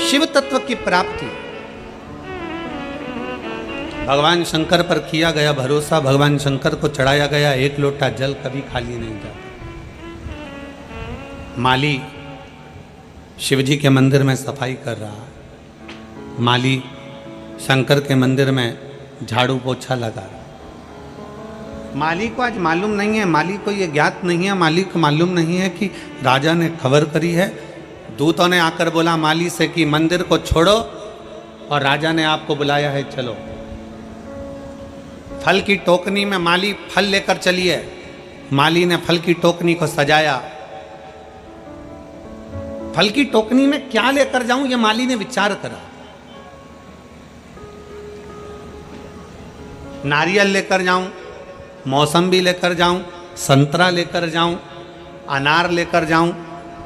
शिव तत्व की प्राप्ति। भगवान शंकर पर किया गया भरोसा, भगवान शंकर को चढ़ाया गया एक लोटा जल कभी खाली नहीं जाता। माली शिवजी के मंदिर में सफाई कर रहा है, माली शंकर के मंदिर में झाड़ू पोछा लगा रहा। माली को आज मालूम नहीं है, माली को ये ज्ञात नहीं है, माली को मालूम नहीं है कि राजा ने खबर करी है। दूतों ने आकर बोला माली से कि मंदिर को छोड़ो और राजा ने आपको बुलाया है, चलो। फल की टोकनी में माली फल लेकर चलिए। माली ने फल की टोकनी को सजाया। फल की टोकनी में क्या लेकर जाऊं, ये माली ने विचार करा। नारियल लेकर जाऊं, मौसम्बी लेकर जाऊं, संतरा लेकर जाऊं, अनार लेकर जाऊं,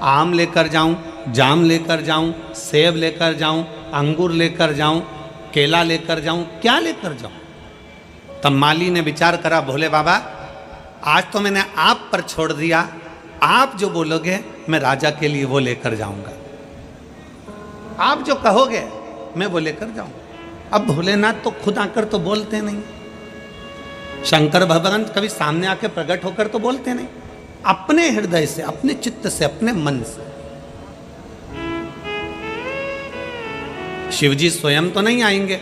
आम लेकर जाऊं, जाम लेकर जाऊं, सेब लेकर जाऊं, अंगूर लेकर जाऊं, केला लेकर जाऊं, क्या लेकर जाऊं? तब माली ने विचार करा, भोले बाबा आज तो मैंने आप पर छोड़ दिया, आप जो बोलोगे मैं राजा के लिए वो लेकर जाऊंगा, आप जो कहोगे मैं वो लेकर जाऊंगा। अब भोलेनाथ तो खुद आकर तो बोलते नहीं, शंकर भगवान कभी सामने आके प्रकट होकर तो बोलते नहीं, अपने हृदय से, अपने चित्त से, अपने मन से। शिवजी स्वयं तो नहीं आएंगे,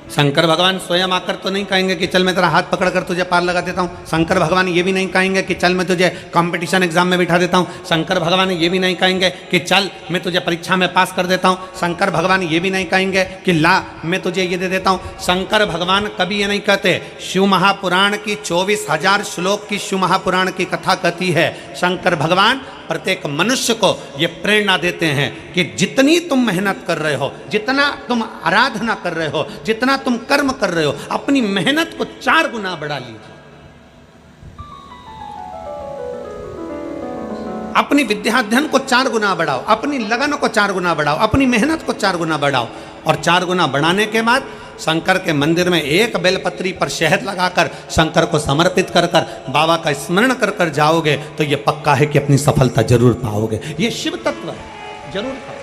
शंकर भगवान स्वयं आकर तो नहीं कहेंगे कि चल मैं तेरा हाथ पकड़कर तुझे पार लगा देता हूँ। शंकर भगवान ये भी नहीं कहेंगे कि चल मैं तुझे कंपटीशन एग्जाम में बिठा देता हूँ। शंकर भगवान ये भी नहीं कहेंगे कि चल मैं तुझे परीक्षा में पास कर देता हूँ। शंकर भगवान ये भी नहीं कहेंगे कि ला मैं तुझे ये दे देता हूँ। शंकर भगवान कभी ये नहीं कहते। शिव महापुराण की 24,000 श्लोक की शिव महापुराण की कथा कहती है, शंकर भगवान प्रत्येक मनुष्य को ये प्रेरणा देते हैं कि जितनी तुम मेहनत कर रहे हो, जितना तुम आराधना कर रहे हो, जितना तुम कर्म कर रहे हो, अपनी मेहनत को 4 गुना बढ़ा लीजिए। अपनी विद्याध्ययन को 4 गुना बढ़ाओ, अपनी लगन को 4 गुना बढ़ाओ, अपनी मेहनत को 4 गुना बढ़ाओ। और 4 गुना बढ़ाने के बाद शंकर के मंदिर में एक बेलपत्री पर शहद लगाकर शंकर को समर्पित कर कर बाबा का स्मरण कर कर जाओगे तो ये पक्का है कि अपनी सफलता जरूर पाओगे। ये शिव तत्व है, जरूर पाओ।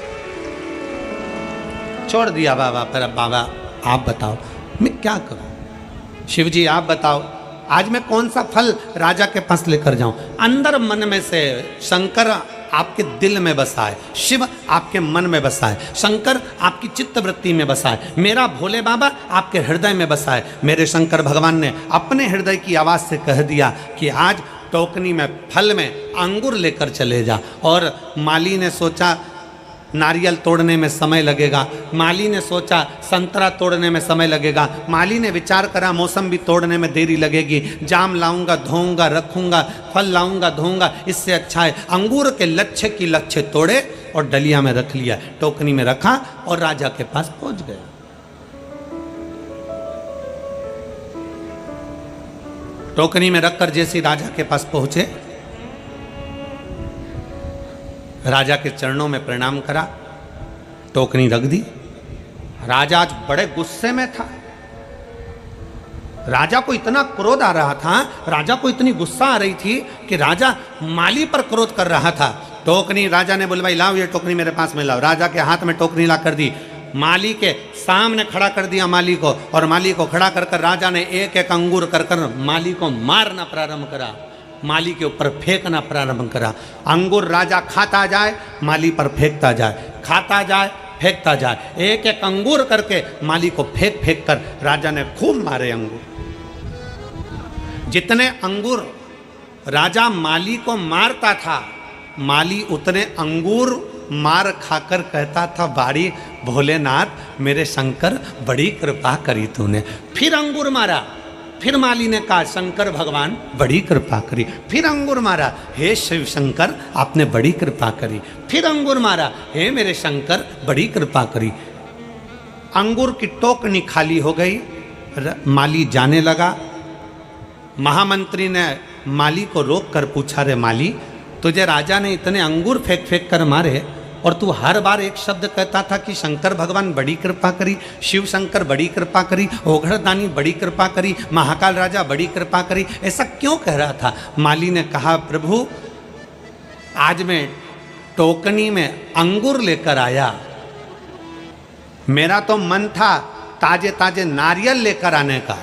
छोड़ दिया बाबा पर, अब बाबा आप बताओ मैं क्या करूं, शिव जी आप बताओ आज मैं कौन सा फल राजा के पास लेकर जाऊं। अंदर मन में से शंकर आपके दिल में बसा है, शिव आपके मन में बसा है, शंकर आपकी चित्त वृत्ति में बसा है, मेरा भोले बाबा आपके हृदय में बसा है। मेरे शंकर भगवान ने अपने हृदय की आवाज़ से कह दिया कि आज टोकनी में फल में अंगूर लेकर चले जा। और माली ने सोचा नारियल तोड़ने में समय लगेगा, माली ने सोचा संतरा तोड़ने में समय लगेगा, माली ने विचार करा मौसम्बी तोड़ने में देरी लगेगी, जाम लाऊंगा धोऊंगा रखूंगा, फल लाऊंगा धोऊंगा, इससे अच्छा है अंगूर के लच्छे की लच्छे तोड़े और डलिया में रख लिया, टोकनी में रखा और राजा के पास पहुंच गया। टोकनी में रखकर जैसे राजा के पास पहुंचे, राजा के चरणों में प्रणाम करा, टोकनी रख दी। राजा आज बड़े गुस्से में था, राजा को इतना क्रोध आ रहा था, राजा को इतनी गुस्सा आ रही थी कि राजा माली पर क्रोध कर रहा था। टोकनी राजा ने बोला भाई लाओ ये टोकनी मेरे पास में लाओ। राजा के हाथ में टोकनी ला कर दी, माली के सामने खड़ा कर दिया माली को, और माली को खड़ा कर कर राजा ने एक एक अंगूर कर कर माली को मारना प्रारंभ करा, माली के ऊपर फेंकना प्रारंभ करा। अंगूर राजा खाता जाए माली पर फेंकता जाए, खाता जाए फेंकता जाए, एक एक अंगूर करके माली को फेंक फेंक कर राजा ने खूब मारे अंगूर। जितने अंगूर राजा माली को मारता था, माली उतने अंगूर मार खाकर कहता था बाड़ी भोलेनाथ मेरे शंकर बड़ी कृपा करी तूने। फिर अंगूर मारा, फिर माली ने कहा शंकर भगवान बड़ी कृपा करी, फिर अंगूर मारा, हे शिव शंकर आपने बड़ी कृपा करी, फिर अंगूर मारा, हे मेरे शंकर बड़ी कृपा करी। अंगूर की टोकनी खाली हो गई, माली जाने लगा। महामंत्री ने माली को रोक कर पूछा, रे माली तुझे राजा ने इतने अंगूर फेंक फेंक कर मारे और तू हर बार एक शब्द कहता था कि शंकर भगवान बड़ी कृपा करी, शिव शंकर बड़ी कृपा करी, ओघड़दानी बड़ी कृपा करी, महाकाल राजा बड़ी कृपा करी, ऐसा क्यों कह रहा था? माली ने कहा प्रभु आज मैं टोकनी में अंगूर लेकर आया मेरा तो मन था ताजे ताजे नारियल लेकर आने का,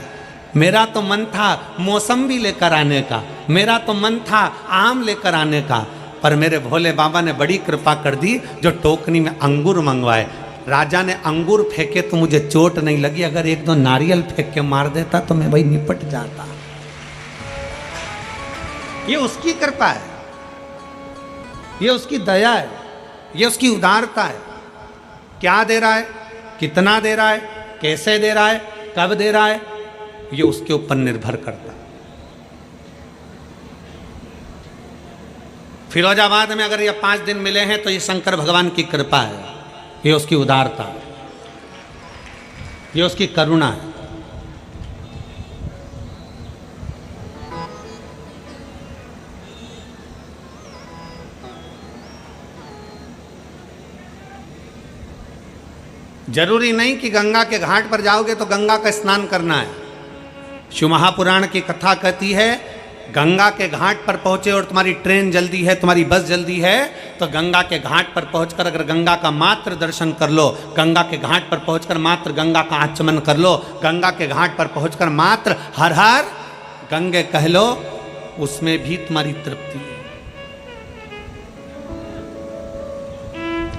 मेरा तो मन था मौसम्बी लेकर आने का, मेरा तो मन था आम लेकर आने का, पर मेरे भोले बाबा ने बड़ी कृपा कर दी जो टोकनी में अंगूर मंगवाए। राजा ने अंगूर फेंके तो मुझे चोट नहीं लगी, अगर एक दो नारियल फेंक के मार देता तो मैं भाई निपट जाता। ये उसकी कृपा है, ये उसकी दया है, ये उसकी उदारता है। क्या दे रहा है, कितना दे रहा है, कैसे दे रहा है, कब दे रहा है, ये उसके ऊपर निर्भर करता है। फिरोजाबाद में अगर ये 5 दिन मिले हैं तो ये शंकर भगवान की कृपा है, ये उसकी उदारता है, ये उसकी करुणा है। जरूरी नहीं कि गंगा के घाट पर जाओगे तो गंगा का स्नान करना है। शिव महापुराण की कथा कहती है गंगा के घाट पर पहुंचे और तुम्हारी ट्रेन जल्दी है, तुम्हारी बस जल्दी है, तो गंगा के घाट पर पहुंचकर अगर गंगा का मात्र दर्शन कर लो, गंगा के घाट पर पहुंचकर मात्र गंगा का आचमन कर लो, गंगा के घाट पर पहुंचकर मात्र हर हर गंगे कह लो, उसमें भी तुम्हारी तृप्ति है।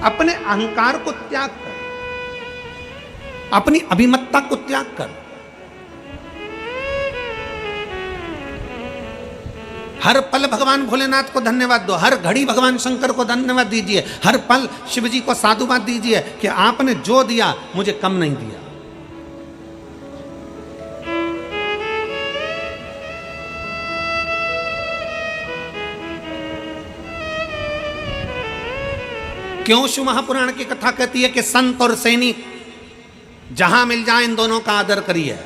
अपने अहंकार को त्याग कर, अपनी अभिमत्ता को त्याग कर, हर पल भगवान भोलेनाथ को धन्यवाद दो, हर घड़ी भगवान शंकर को धन्यवाद दीजिए, हर पल शिव जी को साधुवाद दीजिए कि आपने जो दिया मुझे कम नहीं दिया। क्यों शिव महापुराण की कथा कहती है कि संत और सैनिक जहां मिल जाए इन दोनों का आदर करिए।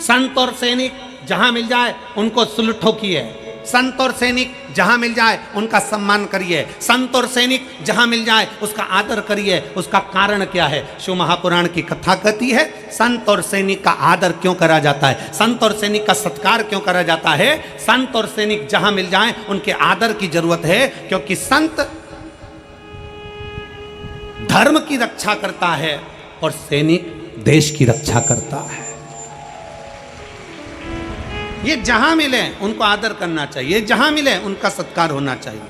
संत और सैनिक जहां मिल जाए उनको सुलट ठोकिए, संत और सैनिक जहां मिल जाए उनका सम्मान करिए, संत और सैनिक जहां मिल जाए उसका आदर करिए। उसका कारण क्या है? शिव महापुराण की कथा कहती है संत और सैनिक का आदर क्यों करा जाता है, संत और सैनिक का सत्कार क्यों करा जाता है। संत और सैनिक जहां मिल जाए उनके आदर की जरूरत है, क्योंकि संत धर्म की रक्षा करता है और सैनिक देश की रक्षा करता है। ये जहां मिले उनको आदर करना चाहिए, जहां मिले उनका सत्कार होना चाहिए,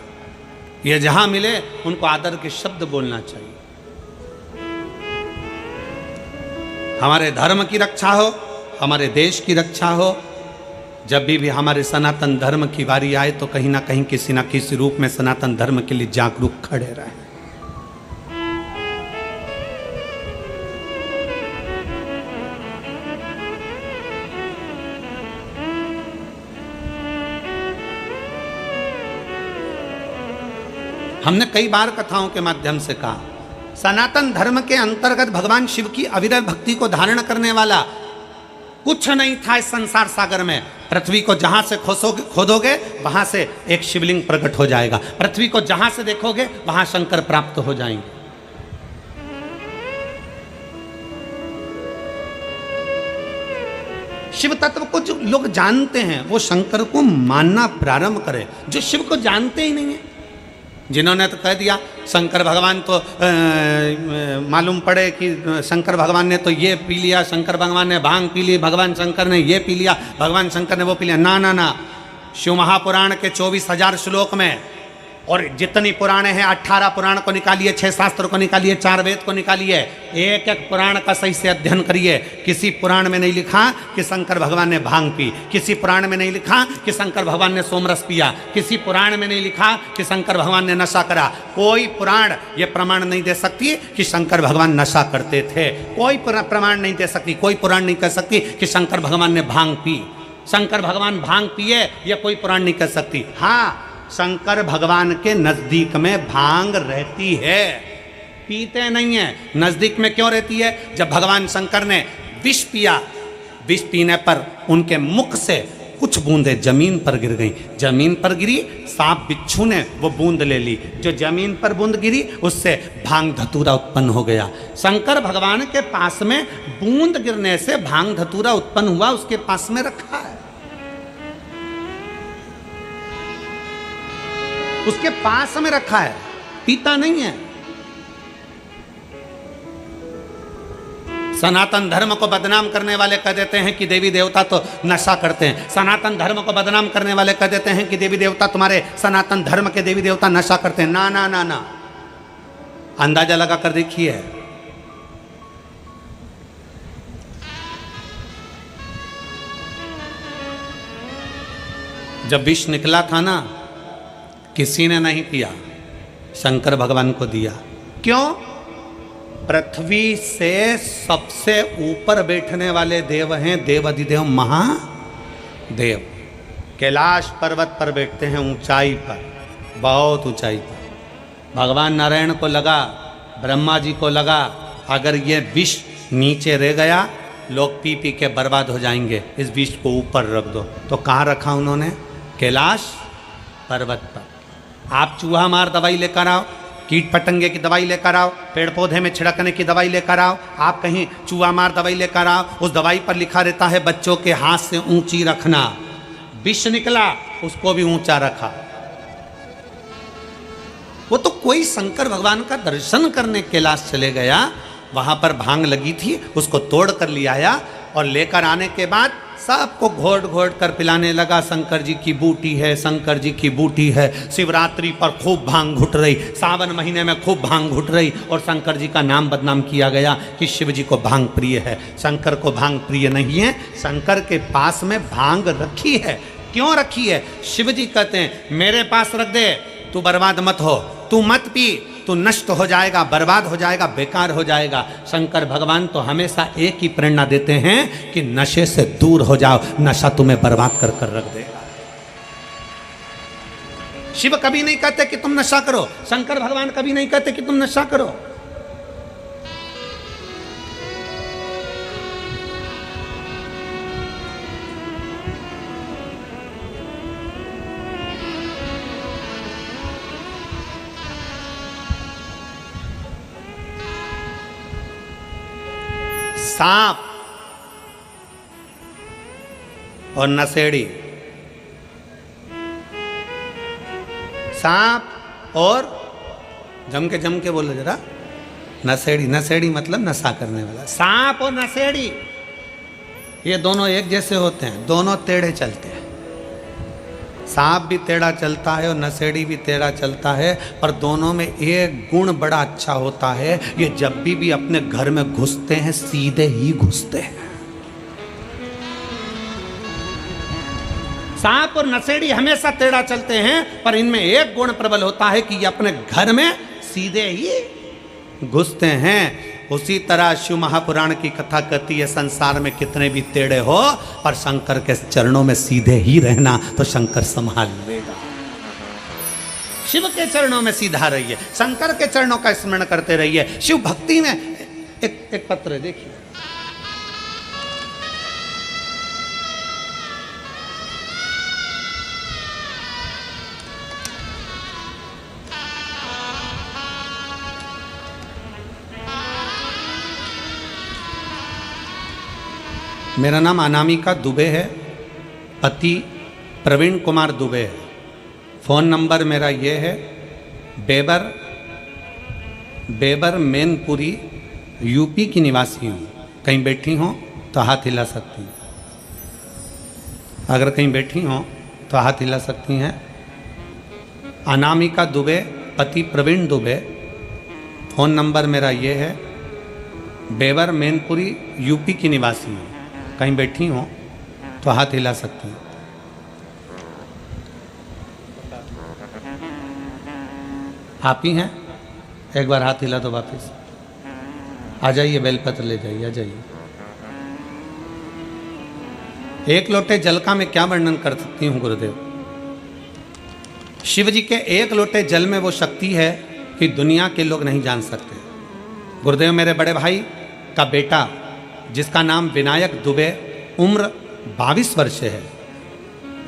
ये जहां मिले उनको आदर के शब्द बोलना चाहिए। हमारे धर्म की रक्षा हो, हमारे देश की रक्षा हो। जब भी हमारे सनातन धर्म की बारी आए तो कहीं ना कहीं किसी ना किसी रूप में सनातन धर्म के लिए जागरूक खड़े रहे। हमने कई बार कथाओं के माध्यम से कहा, सनातन धर्म के अंतर्गत भगवान शिव की अविरल भक्ति को धारण करने वाला कुछ नहीं था इस संसार सागर में। पृथ्वी को जहां से खोदोगे वहां से एक शिवलिंग प्रकट हो जाएगा, पृथ्वी को जहां से देखोगे वहां शंकर प्राप्त हो जाएंगे। शिव तत्व को जो लोग जानते हैं वो शंकर को मानना प्रारंभ करें। जो शिव को जानते ही नहीं है, जिन्होंने तो कह दिया शंकर भगवान तो मालूम पड़े कि शंकर भगवान ने तो ये पी लिया, शंकर भगवान ने भांग पी ली, भगवान शंकर ने ये पी लिया, भगवान शंकर ने वो पी लिया। ना ना ना, शिव महापुराण के 24,000 श्लोक में और जितनी पुराणे हैं 18 पुराण को निकालिए, 6 शास्त्र को निकालिए, 4 वेद को निकालिए, एक एक पुराण का सही से अध्ययन करिए। किसी पुराण में नहीं लिखा कि शंकर भगवान ने भांग पी, किसी पुराण में नहीं लिखा कि शंकर भगवान ने सोमरस पिया, किसी पुराण में नहीं लिखा कि शंकर भगवान ने नशा करा। कोई पुराण ये प्रमाण नहीं दे सकती कि शंकर भगवान नशा करते थे, कोई प्रमाण नहीं दे सकती, कोई पुराण नहीं कह सकती कि शंकर भगवान ने भांग पी, शंकर भगवान भांग पिए, यह कोई पुराण नहीं कह सकती। हाँ, शंकर भगवान के नजदीक में भांग रहती है, पीते नहीं है। नजदीक में क्यों रहती है? जब भगवान शंकर ने विष पिया, विष पीने पर उनके मुख से कुछ बूंदें जमीन पर गिर गई, जमीन पर गिरी, सांप बिच्छू ने वो बूंद ले ली, जो जमीन पर बूंद गिरी उससे भांग धतूरा उत्पन्न हो गया। शंकर भगवान के पास में बूंद गिरने से भांग धतूरा उत्पन्न हुआ, उसके पास में रखा है, उसके पास में रखा है, पीता नहीं है। सनातन धर्म को बदनाम करने वाले कह देते हैं कि देवी देवता तो नशा करते हैं। सनातन धर्म को बदनाम करने वाले कह देते हैं कि देवी देवता, तुम्हारे सनातन धर्म के देवी देवता नशा करते हैं। ना ना ना ना, अंदाजा लगा कर देखिए। जब विष निकला था ना, किसी ने नहीं पिया, शंकर भगवान को दिया। क्यों? पृथ्वी से सबसे ऊपर बैठने वाले देव हैं देवाधिदेव महादेव। कैलाश पर्वत पर बैठते हैं, ऊंचाई पर, बहुत ऊंचाई पर। भगवान नारायण को लगा, ब्रह्मा जी को लगा, अगर ये विष नीचे रह गया लोग पी पी के बर्बाद हो जाएंगे, इस विष को ऊपर रख दो। तो कहाँ रखा उन्होंने? कैलाश पर्वत पर। आप चूहा मार दवाई लेकर आओ, कीट पतंगे की दवाई लेकर आओ, पेड़ पौधे में छिड़कने की दवाई लेकर आओ, आप कहीं चूहा मार दवाई लेकर आओ, उस दवाई पर लिखा रहता है बच्चों के हाथ से ऊंची रखना। विष निकला, उसको भी ऊंचा रखा। वो तो कोई शंकर भगवान का दर्शन करने कैलाश चले गया, वहां पर भांग लगी थी, उसको तोड़ कर ले आया और लेकर आने के बाद सबको घोट घोट कर पिलाने लगा। शंकर जी की बूटी है, शंकर जी की बूटी है। शिवरात्रि पर खूब भांग घुट रही, सावन महीने में खूब भांग घुट रही, और शंकर जी का नाम बदनाम किया गया कि शिव जी को भांग प्रिय है। शंकर को भांग प्रिय नहीं है। शंकर के पास में भांग रखी है। क्यों रखी है? शिव जी कहते हैं मेरे पास रख दे, तू बर्बाद मत हो, तू मत पी, तू नष्ट हो जाएगा, बर्बाद हो जाएगा, बेकार हो जाएगा। शंकर भगवान तो हमेशा एक ही प्रेरणा देते हैं कि नशे से दूर हो जाओ, नशा तुम्हें बर्बाद कर कर रख देगा। शिव कभी नहीं कहते कि तुम नशा करो, शंकर भगवान कभी नहीं कहते कि तुम नशा करो। सांप और नशेड़ी, सांप और जम के बोलो जरा, नशेड़ी। नशेड़ी मतलब नशा करने वाला। सांप और नशेड़ी ये दोनों एक जैसे होते हैं, दोनों टेढ़े चलते हैं। सांप भी टेढ़ा चलता है और नशेड़ी भी टेढ़ा चलता है, पर दोनों में एक गुण बड़ा अच्छा होता है, ये जब भी अपने घर में घुसते हैं सीधे ही घुसते हैं। सांप और नशेड़ी हमेशा टेढ़ा चलते हैं, पर इनमें एक गुण प्रबल होता है कि ये अपने घर में सीधे ही घुसते हैं। उसी तरह शिव महापुराण की कथा कहती है संसार में कितने भी टेढ़े हो, पर शंकर के चरणों में सीधे ही रहना, तो शंकर संभाल लेगा। शिव के चरणों में सीधा रहिए, शंकर के चरणों का स्मरण करते रहिए। शिव भक्ति में एक पत्र देखिए, मेरा नाम अनामिका दुबे है, पति प्रवीण कुमार दुबे है। फ़ोन नंबर मेरा ये है बेबर मैनपुरी, यूपी की निवासी हूँ। कहीं बैठी हों तो हाथ हिला सकती हैं, अगर कहीं बैठी हों तो हाथ हिला सकती हैं। अनामिका दुबे, पति प्रवीण दुबे। फ़ोन नंबर मेरा ये है, बेबर मैनपुरी, यूपी की निवासी हूँ। कहीं बैठी हो तो हाथ हिला सकती हैं। आप ही हैं? एक बार हाथ हिला दो वापिस। आ जाइए, बेलपत्र ले जाइए, आ जाइए। एक लोटे जल का मैं क्या वर्णन कर सकती हूँ गुरुदेव। शिव जी के एक लोटे जल में वो शक्ति है कि दुनिया के लोग नहीं जान सकते। गुरुदेव मेरे बड़े भाई का बेटा जिसका नाम विनायक दुबे, उम्र 22 वर्ष है,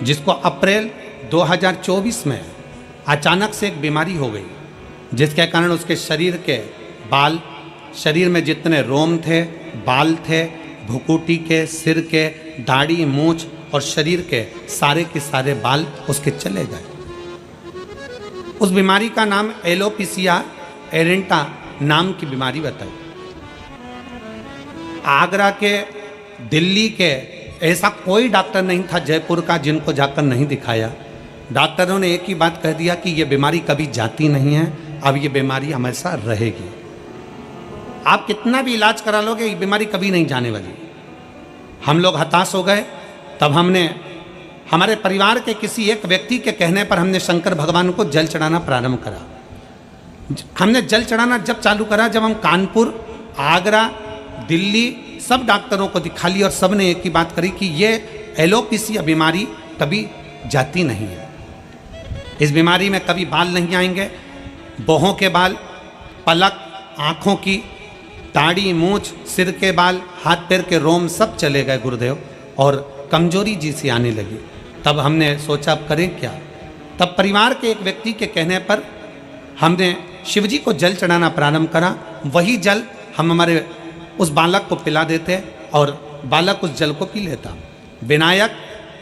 जिसको अप्रैल 2024 में अचानक से एक बीमारी हो गई, जिसके कारण उसके शरीर के बाल, शरीर में जितने रोम थे, बाल थे, भुकुटी के, सिर के, दाढ़ी, मूंछ और शरीर के सारे बाल उसके चले गए। उस बीमारी का नाम एलोपेशिया एरेंटा नाम की बीमारी बताई। आगरा के, दिल्ली के, ऐसा कोई डॉक्टर नहीं था जयपुर का जिनको जाकर नहीं दिखाया। डॉक्टरों ने एक ही बात कह दिया कि ये बीमारी कभी जाती नहीं है, अब ये बीमारी हमेशा रहेगी। आप कितना भी इलाज करा लोगे ये बीमारी कभी नहीं जाने वाली। हम लोग हताश हो गए। तब हमने हमारे परिवार के किसी एक व्यक्ति के कहने पर हमने शंकर भगवान को जल चढ़ाना प्रारंभ करा। हमने जल चढ़ाना जब चालू करा जब हम कानपुर, आगरा, दिल्ली सब डॉक्टरों को दिखा लिया और सब ने एक ही बात करी कि ये एलोपेशिया बीमारी कभी जाती नहीं है। इस बीमारी में कभी बाल नहीं आएंगे, बाहों के बाल, पलक, आँखों की, दाढ़ी, मूछ, सिर के बाल, हाथ पैर के रोम सब चले गए गुरुदेव, और कमजोरी जी सी आने लगी। तब हमने सोचा अब करें क्या। तब परिवार के एक व्यक्ति के कहने पर हमने शिवजी को जल चढ़ाना प्रारंभ करा। वही जल हम हमारे उस बालक को पिला देते और बालक उस जल को पी लेता। विनायक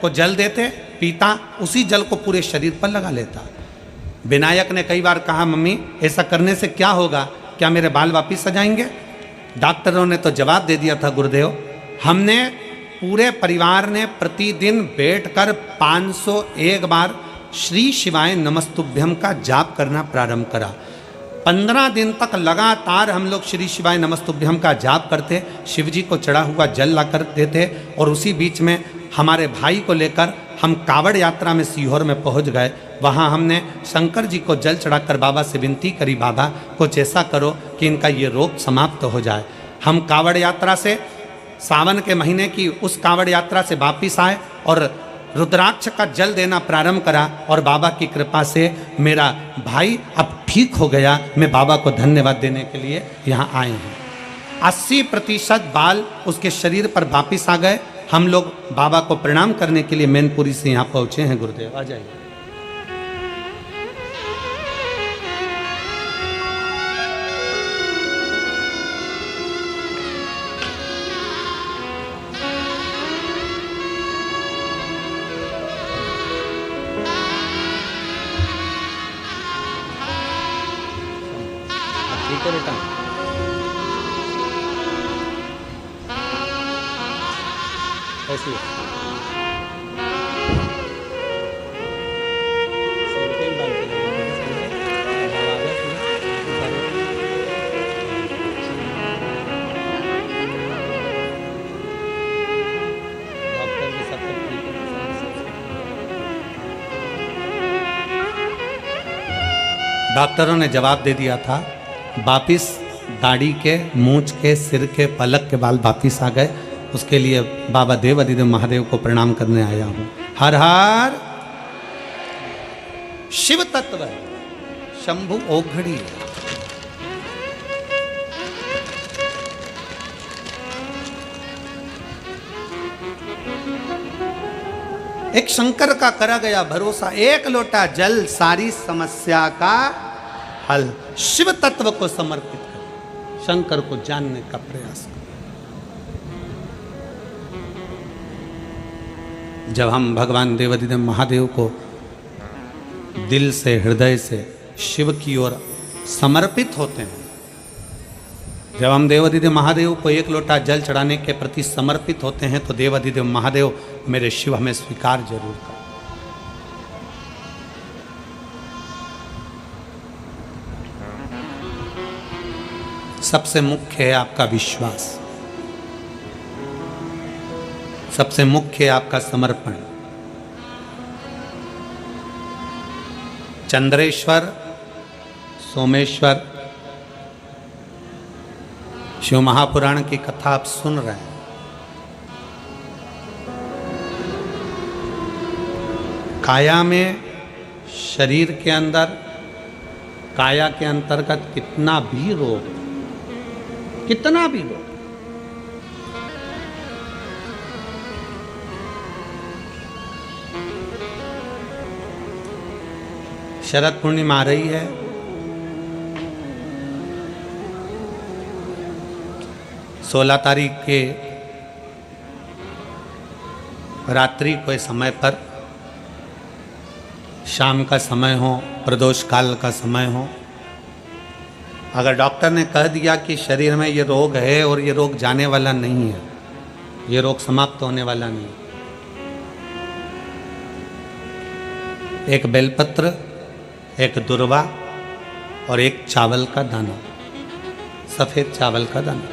को जल देते, पीता, उसी जल को पूरे शरीर पर लगा लेता। विनायक ने कई बार कहा मम्मी ऐसा करने से क्या होगा, क्या मेरे बाल वापिस आ जाएंगे? डॉक्टरों ने तो जवाब दे दिया था गुरुदेव, हमने पूरे परिवार ने प्रतिदिन बैठकर 501 बार श्री शिवाय नमस्तुभ्यम का जाप करना प्रारंभ करा। 15 दिन तक लगातार हम लोग श्री शिवाय नमस्तुभ्यम का जाप करते, शिवजी को चढ़ा हुआ जल ला कर देते, और उसी बीच में हमारे भाई को लेकर हम कावड़ यात्रा में सीहोर में पहुंच गए। वहां हमने शंकर जी को जल चढ़ाकर बाबा से विनती करी, बाबा कुछ ऐसा करो कि इनका ये रोग समाप्त हो जाए। हम कावड़ यात्रा से, सावन के महीने की उस कावड़ यात्रा से वापिस आए और रुद्राक्ष का जल देना प्रारंभ करा, और बाबा की कृपा से मेरा भाई अब ठीक हो गया। मैं बाबा को धन्यवाद देने के लिए यहाँ आए हैं। 80% बाल उसके शरीर पर वापिस आ गए। हम लोग बाबा को प्रणाम करने के लिए मैनपुरी से यहाँ पहुँचे हैं। गुरुदेव आ जाइए। ठीक है बेटा, ऐसे डॉक्टरों ने जवाब दे दिया था, वापिस दाढ़ी के, मूंछ के, सिर के, पलक के बाल वापिस आ गए। उसके लिए बाबा देव अधिदेव महादेव को प्रणाम करने आया हूँ। हर हर शिव तत्व शंभु ओघड़ी। एक शंकर का करा गया भरोसा, एक लोटा जल सारी समस्या का हल। शिव तत्व को समर्पित कर शंकर को जानने का प्रयास कर। जब हम भगवान देवाधिदेव महादेव को दिल से, हृदय से शिव की ओर समर्पित होते हैं, जब हम देवाधिदेव महादेव को एक लोटा जल चढ़ाने के प्रति समर्पित होते हैं, तो देवाधिदेव महादेव मेरे शिव हमें स्वीकार जरूर कर। सबसे मुख्य है आपका विश्वास, सबसे मुख्य है आपका समर्पण। चंद्रेश्वर, सोमेश्वर, शिव महापुराण की कथा आप सुन रहे हैं। काया में, शरीर के अंदर, काया के अंतर्गत कितना भी रोग, कितना भी रोग, शरद पूर्णिमा आ रही है। सोलह तारीख के रात्रि के समय पर, शाम का समय हो, प्रदोष काल का समय हो, अगर डॉक्टर ने कह दिया कि शरीर में ये रोग है और ये रोग जाने वाला नहीं है, ये रोग समाप्त होने वाला नहीं, एक बेलपत्र, एक दुर्वा और एक चावल का दाना, सफेद चावल का दाना,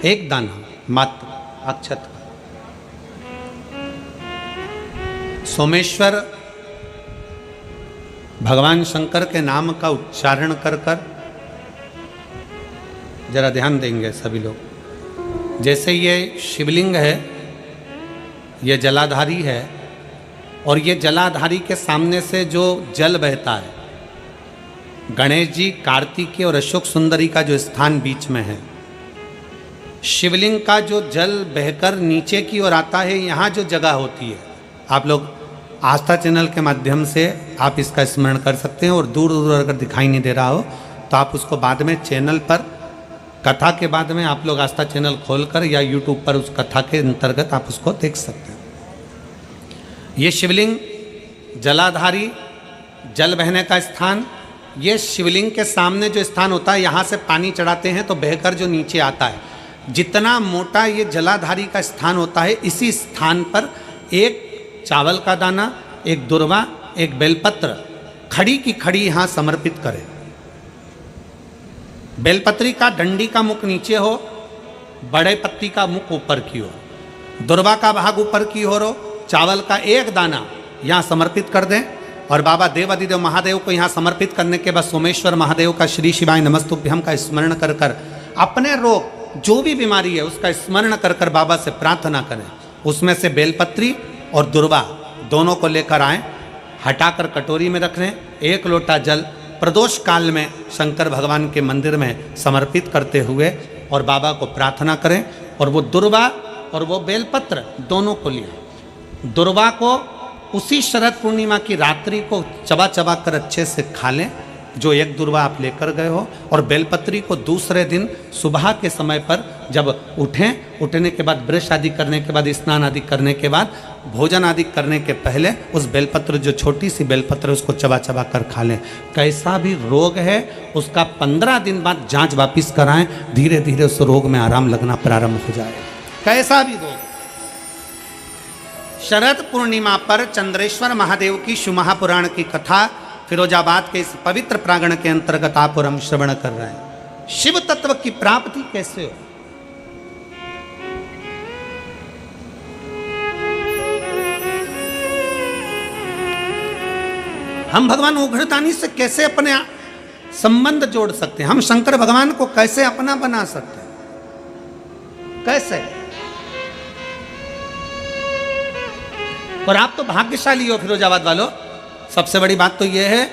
एक दाना मात्र अक्षत का। सोमेश्वर भगवान शंकर के नाम का उच्चारण कर कर, जरा ध्यान देंगे सभी लोग। जैसे ये शिवलिंग है, ये जलाधारी है, और ये जलाधारी के सामने से जो जल बहता है, गणेश जी, कार्तिकेय और अशोक सुंदरी का जो स्थान बीच में है, शिवलिंग का जो जल बहकर नीचे की ओर आता है, यहाँ जो जगह होती है, आप लोग आस्था चैनल के माध्यम से आप इसका स्मरण कर सकते हैं। और दूर दूर अगर दिखाई नहीं दे रहा हो तो आप उसको बाद में चैनल पर, कथा के बाद में आप लोग आस्था चैनल खोलकर या यूट्यूब पर उस कथा के अंतर्गत आप उसको देख सकते हैं। ये शिवलिंग जलाधारी, जल बहने का स्थान, ये शिवलिंग के सामने जो स्थान होता है, यहाँ से पानी चढ़ाते हैं तो बहकर जो नीचे आता है, जितना मोटा ये जलाधारी का स्थान होता है, इसी स्थान पर एक चावल का दाना, एक दुर्वा, एक बेलपत्र खड़ी की खड़ी यहाँ समर्पित करें। बेलपत्री का डंडी का मुख नीचे हो, बड़े पत्ती का मुख ऊपर की हो, दुर्वा का भाग ऊपर की हो, चावल का एक दाना यहाँ समर्पित कर दें। और बाबा देवादिदेव महादेव को यहाँ समर्पित करने के बाद सोमेश्वर महादेव का श्री शिवाय नमस्तुभ्यम का स्मरण कर कर अपने रोग, जो भी बीमारी है उसका स्मरण कर कर बाबा से प्रार्थना करें। उसमें से बेलपत्री और दुर्वा दोनों को लेकर आएं, हटाकर कटोरी में रख लें। एक लोटा जल प्रदोष काल में शंकर भगवान के मंदिर में समर्पित करते हुए और बाबा को प्रार्थना करें। और वो दुर्वा और वो बेलपत्र दोनों को लिया। दुर्वा को उसी शरद पूर्णिमा की रात्रि को चबा चबा कर अच्छे से खा लें, जो एक दुर्वा आप लेकर गए हो। और बेलपत्री को दूसरे दिन सुबह के समय पर जब उठें, उठने के बाद ब्रश आदि करने के बाद, स्नान आदि करने के बाद, भोजन आदि करने के पहले उस बेलपत्र, जो छोटी सी बेलपत्र, उसको चबा चबा कर खा लें। कैसा भी रोग है उसका 15 दिन बाद जांच वापिस कराएं, धीरे धीरे उस रोग में आराम लगना प्रारंभ हो जाए। कैसा भी रोग। शरद पूर्णिमा पर चंद्रेश्वर महादेव की शिव महापुराण की कथा फिरोजाबाद के इस पवित्र प्रांगण के अंतर्गत आप और हम श्रवण कर रहे हैं। शिव तत्व की प्राप्ति कैसे हो? हम भगवान उघड़दानी से कैसे अपने संबंध जोड़ सकते हैं? हम शंकर भगवान को कैसे अपना बना सकते हैं? कैसे? और आप तो भाग्यशाली हो फिरोजाबाद वालों। सबसे बड़ी बात तो यह है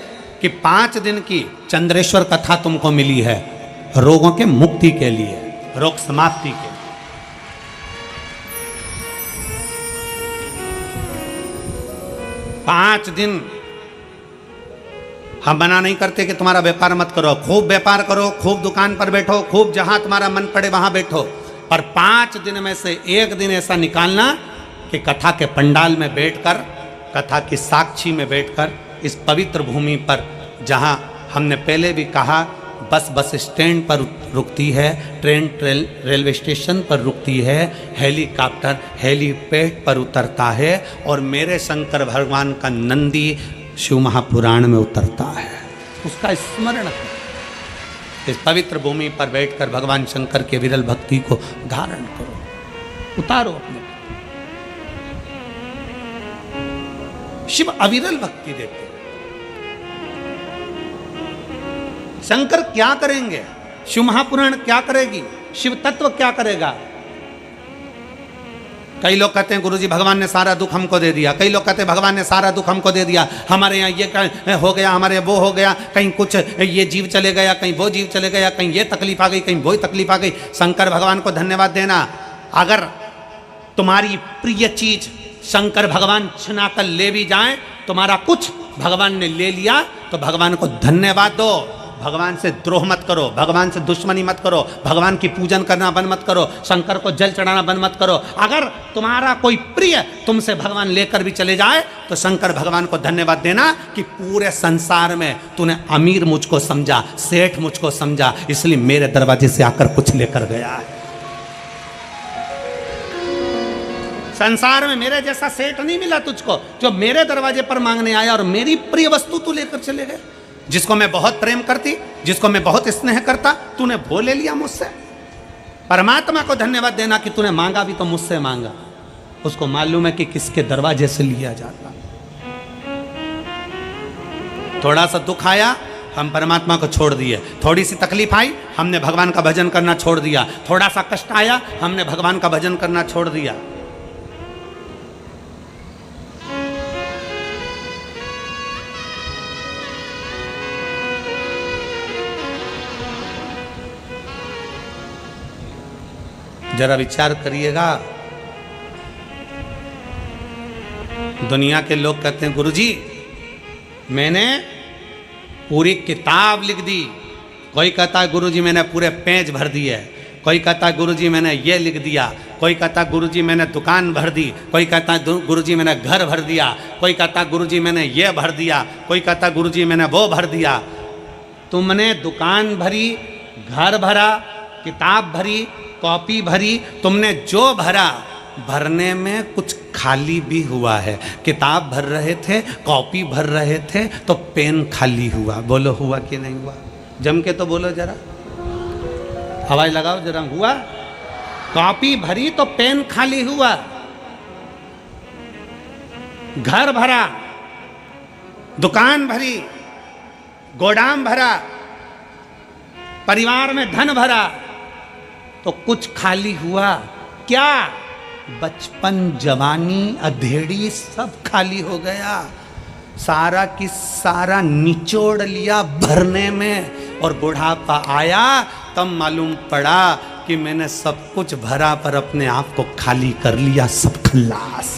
कि 5 दिन की चंद्रेश्वर कथा तुमको मिली है रोगों के मुक्ति के लिए, रोग समाप्ति के लिए। 5 दिन हम मना नहीं करते कि तुम्हारा व्यापार मत करो, खूब व्यापार करो, खूब दुकान पर बैठो, खूब जहां तुम्हारा मन पड़े वहां बैठो, पर 5 दिन में से एक दिन ऐसा निकालना कि कथा के पंडाल में बैठकर, कथा की साक्षी में बैठकर, इस पवित्र भूमि पर, जहां हमने पहले भी कहा बस स्टैंड पर रुकती है, ट्रेन रेलवे स्टेशन पर रुकती है, हेलीकॉप्टर हेलीपैड पर उतरता है, और मेरे शंकर भगवान का नंदी शिव महापुराण में उतरता है। उसका स्मरण करो। इस पवित्र भूमि पर बैठकर भगवान शंकर के विरल भक्ति को धारण करो, उतारो अपने। शिव अविरल भक्ति देते हैं। शंकर क्या करेंगे? शिव महापुराण क्या करेगी? शिव तत्व क्या करेगा? कई लोग कहते हैं गुरुजी भगवान ने सारा दुख हमको दे दिया, कई लोग कहते हैं भगवान ने सारा दुख हमको दे दिया, हमारे यहाँ ये हो गया, हमारे वो हो गया, कहीं कुछ ये जीव चले गया, कहीं वो जीव चले गया, कहीं ये तकलीफ आ गई, कहीं वो तकलीफ आ गई। शंकर भगवान को धन्यवाद देना। अगर तुम्हारी प्रिय चीज शंकर भगवान छिना कर ले भी जाएं, तुम्हारा कुछ भगवान ने ले लिया तो भगवान को धन्यवाद दो। भगवान से द्रोह मत करो, भगवान से दुश्मनी मत करो, भगवान की पूजन करना बंद मत करो, शंकर को जल चढ़ाना बंद मत करो। अगर तुम्हारा कोई प्रिय तुमसे भगवान लेकर भी चले जाए तो शंकर भगवान को धन्यवाद देना कि पूरे संसार में तूने अमीर मुझको समझा, सेठ मुझको समझा, इसलिए मेरे दरवाजे से आकर कुछ लेकर गया है। संसार में मेरे जैसा सेठ नहीं मिला तुझको जो मेरे दरवाजे पर मांगने आया और मेरी प्रिय वस्तु तू लेकर चले गए। जिसको मैं बहुत प्रेम करती, जिसको मैं बहुत स्नेह करता, तूने वो ले लिया मुझसे। परमात्मा को धन्यवाद देना कि तूने मांगा भी तो मुझसे मांगा। उसको मालूम है कि किसके दरवाजे से लिया जाता। थोड़ा सा दुख आया, हम परमात्मा को छोड़ दिए। थोड़ी सी तकलीफ आई, हमने भगवान का भजन करना छोड़ दिया। थोड़ा सा कष्ट आया, हमने भगवान का भजन करना छोड़ दिया। जरा विचार करिएगा। दुनिया के लोग कहते हैं गुरुजी मैंने पूरी किताब लिख दी। कोई कहता है गुरुजी मैंने पूरे पेज भर दिए। कोई कहता है गुरुजी मैंने ये लिख दिया। कोई कहता है गुरुजी मैंने दुकान भर दी। कोई कहता है गुरुजी मैंने घर भर दिया। कोई कहता है गुरुजी मैंने ये भर दिया। कोई कहता है गुरुजी मैंने वो भर दिया। तुमने दुकान भरी, घर भरा, किताब भरी, कॉपी भरी, तुमने जो भरा, भरने में कुछ खाली भी हुआ है। किताब भर रहे थे, कॉपी भर रहे थे तो पेन खाली हुआ। बोलो हुआ कि नहीं हुआ? जम के तो बोलो जरा, हवाई लगाओ जरा। हुआ? कॉपी भरी तो पेन खाली हुआ। घर भरा, दुकान भरी, गोदाम भरा, परिवार में धन भरा तो कुछ खाली हुआ। क्या? बचपन, जवानी, अधेड़ी सब खाली हो गया। सारा की सारा निचोड़ लिया भरने में और बुढ़ापा आया तब मालूम पड़ा कि मैंने सब कुछ भरा पर अपने आप को खाली कर लिया। सब खल्लास।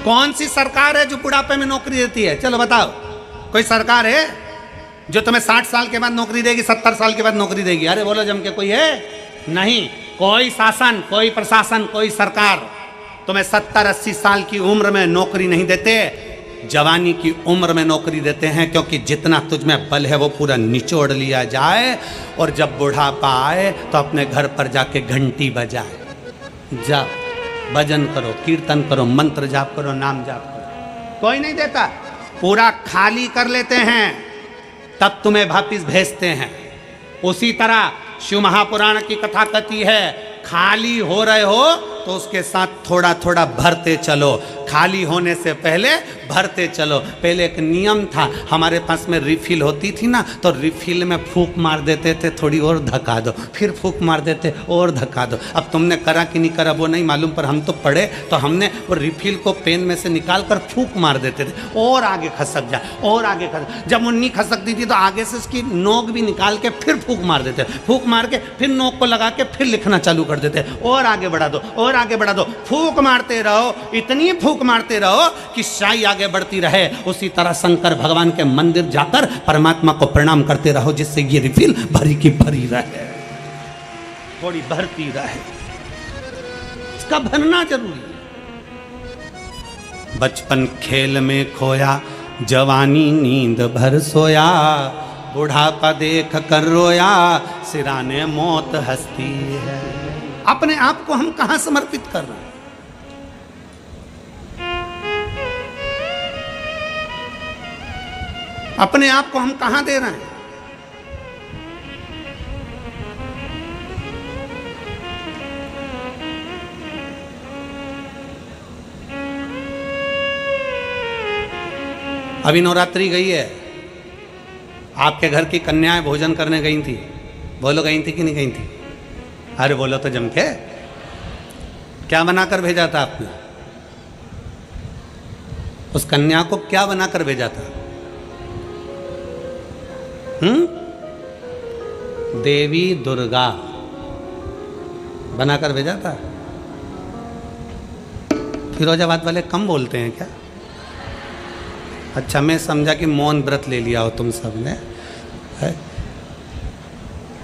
कौन सी सरकार है जो बुढ़ापे में नौकरी देती है? चलो बताओ, कोई सरकार है जो तुम्हें 60 साल के बाद नौकरी देगी, 70 साल के बाद नौकरी देगी? अरे बोलो जम के, कोई है? नहीं। कोई शासन, कोई प्रशासन, कोई सरकार तुम्हें 70-80 साल की उम्र में नौकरी नहीं देते। जवानी की उम्र में नौकरी देते हैं, क्योंकि जितना तुझ में बल है वो पूरा निचोड़ लिया जाए और जब बुढ़ापा आए तो अपने घर पर जाके घंटी बजाए। जाओ भजन करो, कीर्तन करो, मंत्र जाप करो, नाम जाप करो। कोई नहीं देता, पूरा खाली कर लेते हैं तब तुम्हें वापिस भेजते हैं। उसी तरह शिव महापुराण की कथा कहती है, खाली हो रहे हो तो उसके साथ थोड़ा थोड़ा भरते चलो। खाली होने से पहले भरते चलो। पहले एक नियम था, हमारे पास में रिफिल होती थी ना, तो रिफिल में फूंक मार देते थे, थोड़ी और धक्का दो, फिर फूंक मार देते और धक्का दो। अब तुमने करा कि नहीं करा वो नहीं मालूम, पर हम तो पढ़े तो हमने वो रिफिल को पेन में से निकाल कर फूंक मार देते थे और आगे खसक जाए और आगे खसक। जब वो नहीं खसकती थी तो आगे से उसकी नोक भी निकाल के फिर फूंक मार देते, फूंक मार के फिर नोक को लगा के फिर लिखना चालू कर देते और आगे बढ़ा दो और आगे बढ़ा दो। फूंक मारते रहो, इतनी फूंक मारते रहो कि शाही आगे बढ़ती रहे। उसी तरह शंकर भगवान के मंदिर जाकर परमात्मा को प्रणाम करते रहो, जिससे ये रिफिल भरी की भरी रहे, थोड़ी भरती रहे। इसका भरना जरूरी है। बचपन खेल में खोया, जवानी नींद भर सोया, बुढ़ापा देख कर रोया, सिराने मौत हंसती है। अपने आप को हम कहां समर्पित कर रहे हैं? अपने आप को हम कहां दे रहे हैं? अभी नवरात्रि गई है, आपके घर की कन्याएं भोजन करने गई थी। बोलो गई थी कि नहीं गई थी? अरे बोलो तो जम के। क्या बनाकर भेजा था आपने? उस कन्या को क्या बनाकर भेजा था? देवी दुर्गा बनाकर भेजा था। फिरोजाबाद वाले कम बोलते हैं क्या? अच्छा, मैं समझा कि मौन व्रत ले लिया हो तुम सब ने।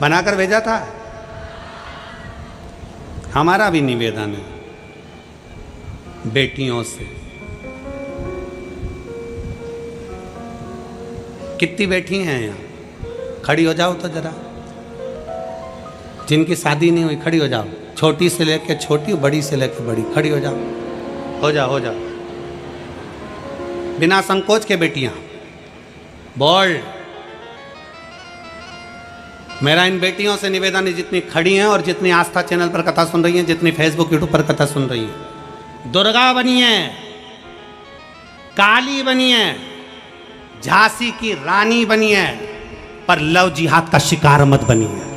बनाकर भेजा था। हमारा भी निवेदन है बेटियों से, कितनी बेटी हैं यहाँ? खड़ी हो जाओ तो जरा, जिनकी शादी नहीं हुई खड़ी हो जाओ, छोटी से लेके छोटी, बड़ी से लेके बड़ी, खड़ी हो जाओ, हो जाओ, हो जाओ, बिना संकोच के बेटियां। बोल्ड। मेरा इन बेटियों से निवेदन है, जितनी खड़ी हैं और जितनी आस्था चैनल पर कथा सुन रही हैं, जितनी फेसबुक यूट्यूब पर कथा सुन रही हैं, दुर्गा बनिए, काली बनिए, झांसी की रानी बनिए, पर लव जिहाद का शिकार मत बनिए।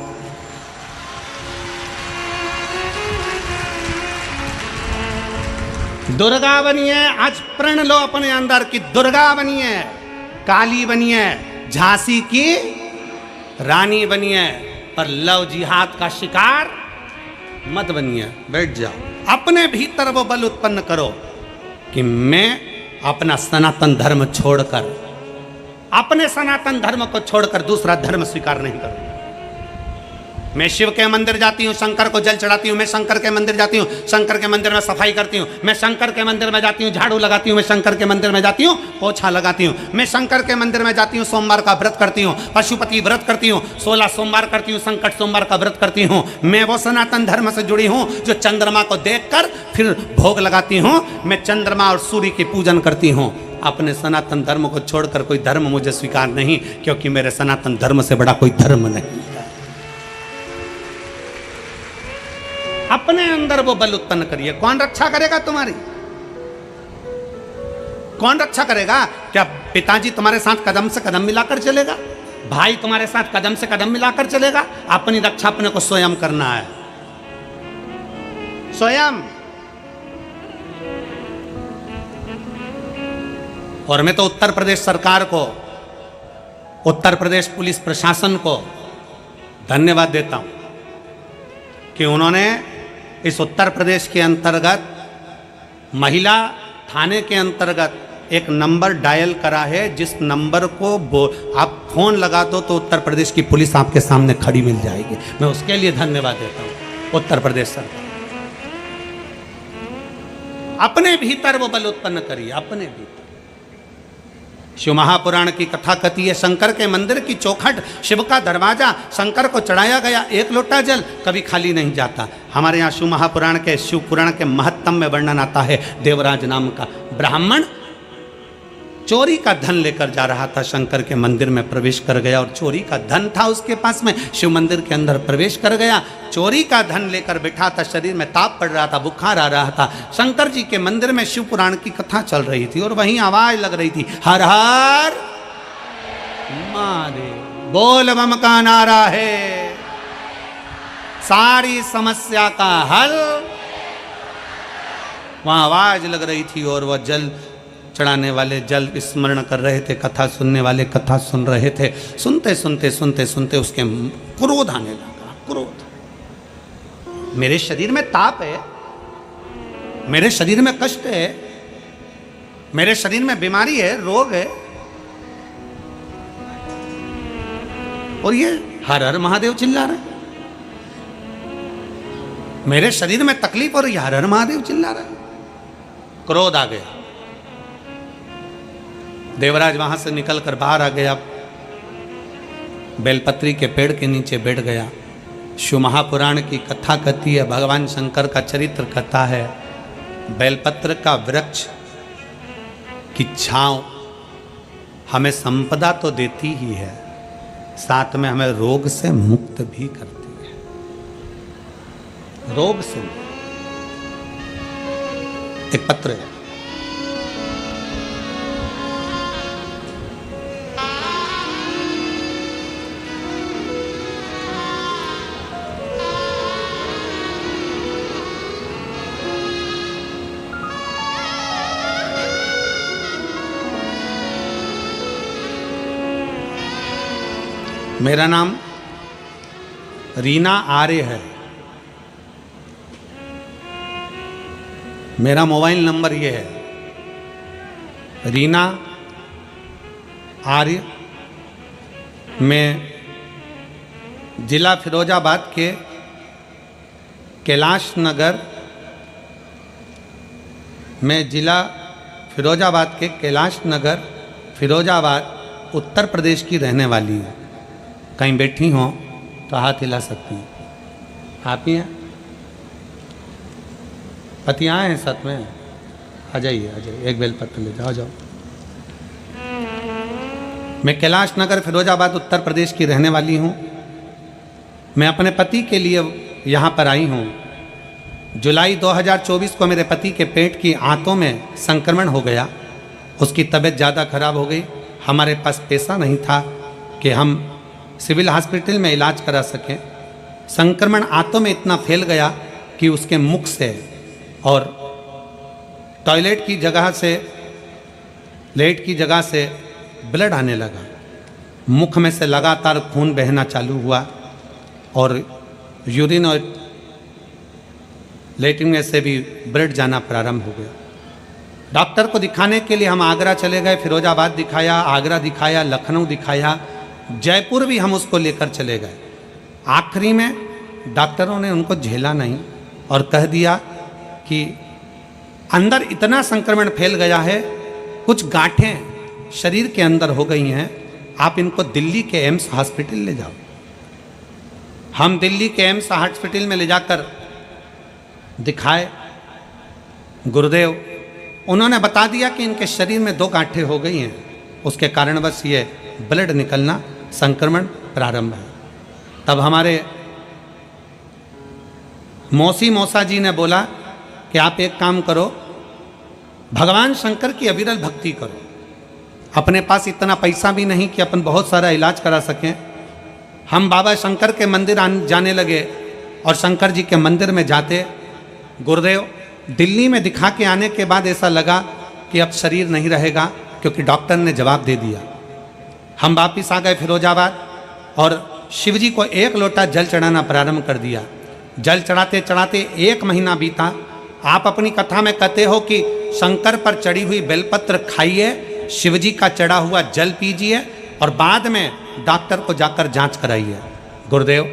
दुर्गा बनिए, आज प्रण लो अपने अंदर कि दुर्गा बनिए, काली बनिए, झांसी की रानी बनिए, पर लव जिहाद का शिकार मत बनिए। बैठ जाओ, अपने भीतर वो बल उत्पन्न करो कि मैं अपना सनातन धर्म छोड़कर, अपने सनातन धर्म को छोड़कर दूसरा धर्म स्वीकार नहीं करूंगा। मैं शिव के मंदिर जाती हूँ, शंकर को जल चढ़ाती हूँ, मैं शंकर के मंदिर जाती हूँ, शंकर के मंदिर में सफाई करती हूँ, मैं शंकर के मंदिर में जाती हूँ, झाड़ू लगाती हूँ, मैं शंकर के मंदिर में जाती हूँ, पोछा लगाती हूँ, मैं शंकर के मंदिर में जाती हूँ, सोमवार का व्रत करती हूँ, पशुपति व्रत करती हूँ, 16 सोमवार करती हूँ, संकट सोमवार का व्रत करती हूँ। मैं वो सनातन धर्म से जुड़ी हूँ जो चंद्रमा को देखकर फिर भोग लगाती हूँ। मैं चंद्रमा और सूर्य की पूजन करती हूँ। अपने सनातन धर्म को छोड़कर कोई धर्म मुझे स्वीकार नहीं, क्योंकि मेरे सनातन धर्म से बड़ा कोई धर्म नहीं है। अपने अंदर वो बल उत्पन्न करिए। कौन रक्षा करेगा तुम्हारी? कौन रक्षा करेगा? क्या पिताजी तुम्हारे साथ कदम से कदम मिलाकर चलेगा? भाई तुम्हारे साथ कदम से कदम मिलाकर चलेगा? अपनी रक्षा अपने को स्वयं करना है, स्वयं। और मैं तो उत्तर प्रदेश सरकार को, उत्तर प्रदेश पुलिस प्रशासन को धन्यवाद देता हूं कि उन्होंने इस उत्तर प्रदेश के अंतर्गत महिला थाने के अंतर्गत एक नंबर डायल करा है, जिस नंबर को आप फोन लगा दो तो उत्तर प्रदेश की पुलिस आपके सामने खड़ी मिल जाएगी। मैं उसके लिए धन्यवाद देता हूं उत्तर प्रदेश सरकार। अपने भीतर वो बल उत्पन्न करिए, अपने भीतर। शिव महापुराण की कथा कथी है, शंकर के मंदिर की चौखट, शिव का दरवाजा, शंकर को चढ़ाया गया एक लोटा जल कभी खाली नहीं जाता। हमारे यहाँ शिव महापुराण के, शिव पुराण के महत्तम में वर्णन आता है, देवराज नाम का ब्राह्मण चोरी का धन लेकर जा रहा था, शंकर के मंदिर में प्रवेश कर गया और चोरी का धन था उसके पास में, शिव मंदिर के अंदर प्रवेश कर गया, चोरी का धन लेकर बैठा था, शरीर में ताप पड़ रहा था, बुखार आ रहा था। शंकर जी के मंदिर में शिव पुराण की कथा चल रही थी और वहीं आवाज लग रही थी, हर हर महादेव, बोल बम का नारा है, सारी समस्या का हल। वहां आवाज लग रही थी और वह जल चढ़ाने वाले जल स्मरण कर रहे थे, कथा सुनने वाले कथा सुन रहे थे। सुनते सुनते सुनते सुनते उसके क्रोध आने लगा, क्रोध। मेरे शरीर में ताप है, मेरे शरीर में कष्ट है, मेरे शरीर में बीमारी है, रोग है, और ये हर हर महादेव चिल्ला रहे। मेरे शरीर में तकलीफ और ये हर हर महादेव चिल्ला रहे। क्रोध आ गया। देवराज वहां से निकलकर बाहर आ गया, बेलपत्री के पेड़ के नीचे बैठ गया। शिव महापुराण की कथा कथी है, भगवान शंकर का चरित्र कथा है। बेलपत्र का वृक्ष की छांव हमें संपदा तो देती ही है, साथ में हमें रोग से मुक्त भी करती है। रोग से एक पत्र है, मेरा नाम रीना आर्य है। मेरा मोबाइल नंबर ये है, रीना आर्य। मैं जिला फिरोजाबाद के कैलाश नगर, मैं जिला फिरोजाबाद के कैलाश नगर, फिरोजाबाद, उत्तर प्रदेश की रहने वाली हूँ। कहीं बैठी हो तो हाथ हिला सकती हैं। आप ही हैं? पति आए हैं साथ में? आ जाइए, आ जाइए, एक बेलपत्र ले जाओ, जाओ। मैं कैलाश नगर, फिरोजाबाद, उत्तर प्रदेश की रहने वाली हूँ। मैं अपने पति के लिए यहाँ पर आई हूँ। जुलाई 2024 को मेरे पति के पेट की आंतों में संक्रमण हो गया। उसकी तबीयत ज़्यादा खराब हो गई। हमारे पास पैसा नहीं था कि हम सिविल हॉस्पिटल में इलाज करा सकें। संक्रमण आंतों में इतना फैल गया कि उसके मुख से और टॉयलेट की जगह से, लेट की जगह से ब्लड आने लगा। मुख में से लगातार खून बहना चालू हुआ और यूरिन और लेटरिन में से भी ब्लड जाना प्रारंभ हो गया। डॉक्टर को दिखाने के लिए हम आगरा चले गए। फिरोजाबाद दिखाया, आगरा दिखाया, लखनऊ दिखाया, जयपुर भी हम उसको लेकर चले गए। आखिरी में डॉक्टरों ने उनको झेला नहीं और कह दिया कि अंदर इतना संक्रमण फैल गया है, कुछ गांठें शरीर के अंदर हो गई हैं, आप इनको दिल्ली के एम्स हॉस्पिटल ले जाओ। हम दिल्ली के एम्स हॉस्पिटल में ले जाकर दिखाए गुरुदेव। उन्होंने बता दिया कि इनके शरीर में 2 गांठें हो गई हैं, उसके कारणवश ये ब्लड निकलना, संक्रमण प्रारंभ है। तब हमारे मौसा जी ने बोला कि आप एक काम करो, भगवान शंकर की अविरल भक्ति करो। अपने पास इतना पैसा भी नहीं कि अपन बहुत सारा इलाज करा सकें। हम बाबा शंकर के मंदिर जाने लगे और शंकर जी के मंदिर में जाते। गुरुदेव, दिल्ली में दिखा के आने के बाद ऐसा लगा कि अब शरीर नहीं रहेगा, क्योंकि डॉक्टर ने जवाब दे दिया। हम वापिस आ गए फिरोजाबाद और शिव जी को 1 लोटा जल चढ़ाना प्रारंभ कर दिया। जल चढ़ाते चढ़ाते 1 महीना बीता। आप अपनी कथा में कहते हो कि शंकर पर चढ़ी हुई बेलपत्र खाइए, शिव जी का चढ़ा हुआ जल पीजिए और बाद में डॉक्टर को जाकर जांच कराइए। गुरुदेव,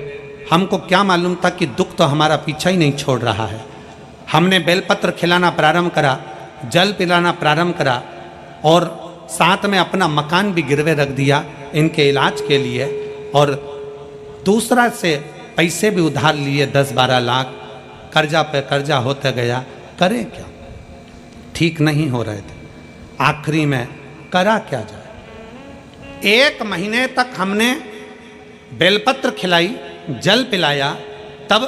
हमको क्या मालूम था कि दुख तो हमारा पीछा ही नहीं छोड़ रहा है। हमने बेलपत्र खिलाना प्रारंभ करा, जल पिलाना प्रारंभ करा और साथ में अपना मकान भी गिरवे रख दिया इनके इलाज के लिए, और दूसरा से पैसे भी उधार लिए 10-12 लाख। कर्जा पे कर्जा होता गया। करें क्या? ठीक नहीं हो रहे थे। आखिरी में करा क्या जाए। 1 महीने तक हमने बेलपत्र खिलाई, जल पिलाया, तब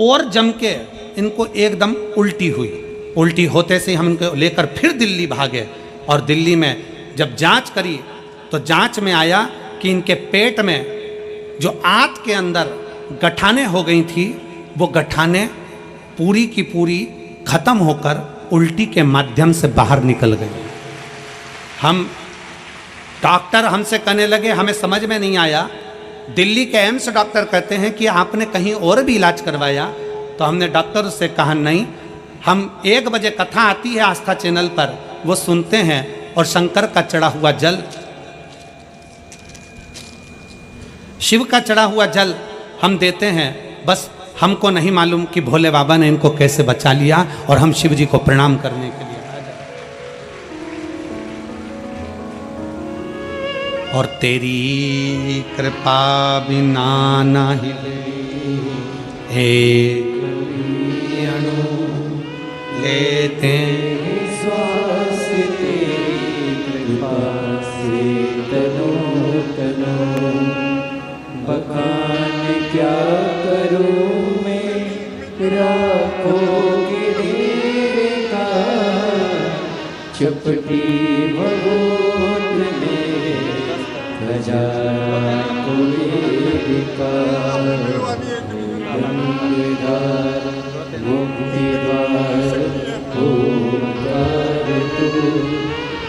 और जम के इनको एकदम उल्टी हुई। उल्टी होते से हम इनको लेकर फिर दिल्ली भागे और दिल्ली में जब जांच करी तो जांच में आया कि इनके पेट में जो आंत के अंदर गठाने हो गई थी, वो गठाने पूरी की पूरी खत्म होकर उल्टी के माध्यम से बाहर निकल गई। हम डॉक्टर हमसे कहने लगे, हमें समझ में नहीं आया। दिल्ली के एम्स डॉक्टर कहते हैं कि आपने कहीं और भी इलाज करवाया? तो हमने डॉक्टर से कहा नहीं, हम 1 बजे कथा आती है आस्था चैनल पर, वो सुनते हैं और शंकर का चढ़ा हुआ जल, शिव का चढ़ा हुआ जल हम देते हैं। बस हमको नहीं मालूम कि भोले बाबा ने इनको कैसे बचा लिया और हम शिव जी को प्रणाम करने के लिए आ जाए। और तेरी कृपा बिना ना हिले, हे अणु लेते श्वास, तेरी कृपा से तनो तनो। बखान क्या करूं मैं, राखोगे मेरे का। चपटी भगोत में खजाना कोई का। गंगाधार मुक्ति द्वार ओंकार तू,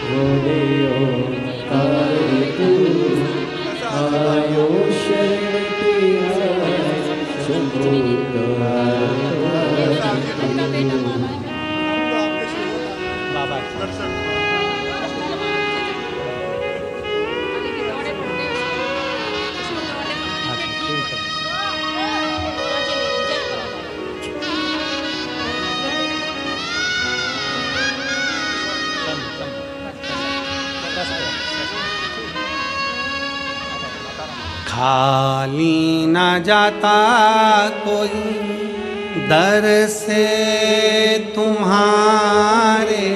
भोले ओंकार तू। आयो शरण तेरा शंभो द्वार। खाली न जाता कोई दर से तुम्हारे,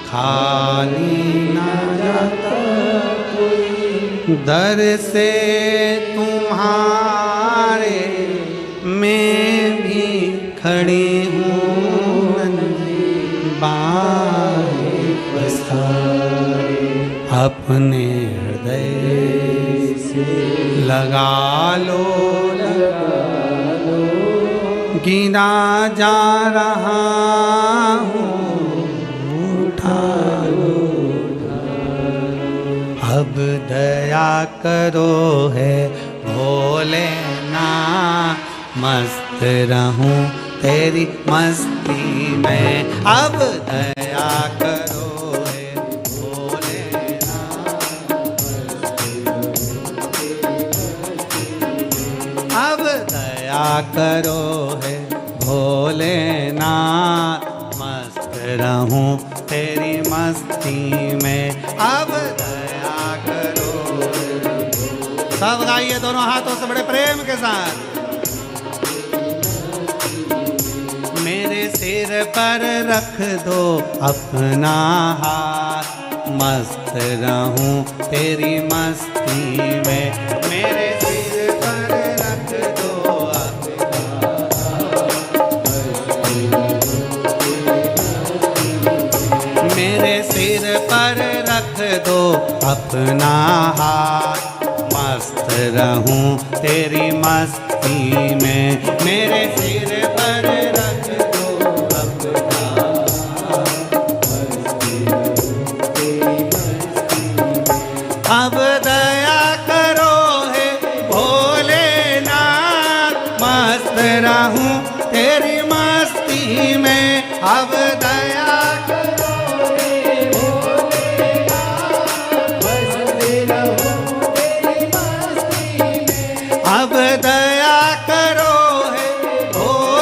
खाली न जाता कोई दर से तुम्हारे, मैं भी खड़ी हूँ बाहें पसारे, अपने हृदय लगा लो, गिना जा रहा हूँ, उठा लो, अब दया करो है भोलेनाथ, मस्त रहूं तेरी मस्ती में, अब दया करो करो है भोलेनाथ, मस्त रहूं तेरी मस्ती में, अब दया करो। सब गाइए दोनों हाथों से बड़े प्रेम के साथ। मेरे सिर पर रख दो अपना हाथ, मस्त रहूं तेरी मस्ती में, मेरे सिर पर रख दो मेरे सिर पर रख दो अपना हाथ, मस्त रहूं तेरी मस्ती में, मेरे सिर पर रख दो अपना हाथ, अब दया करो है भोलेनाथ, मस्त रहूं तेरी मस्ती में, अब दया अब दया करो है भोलेनाथ,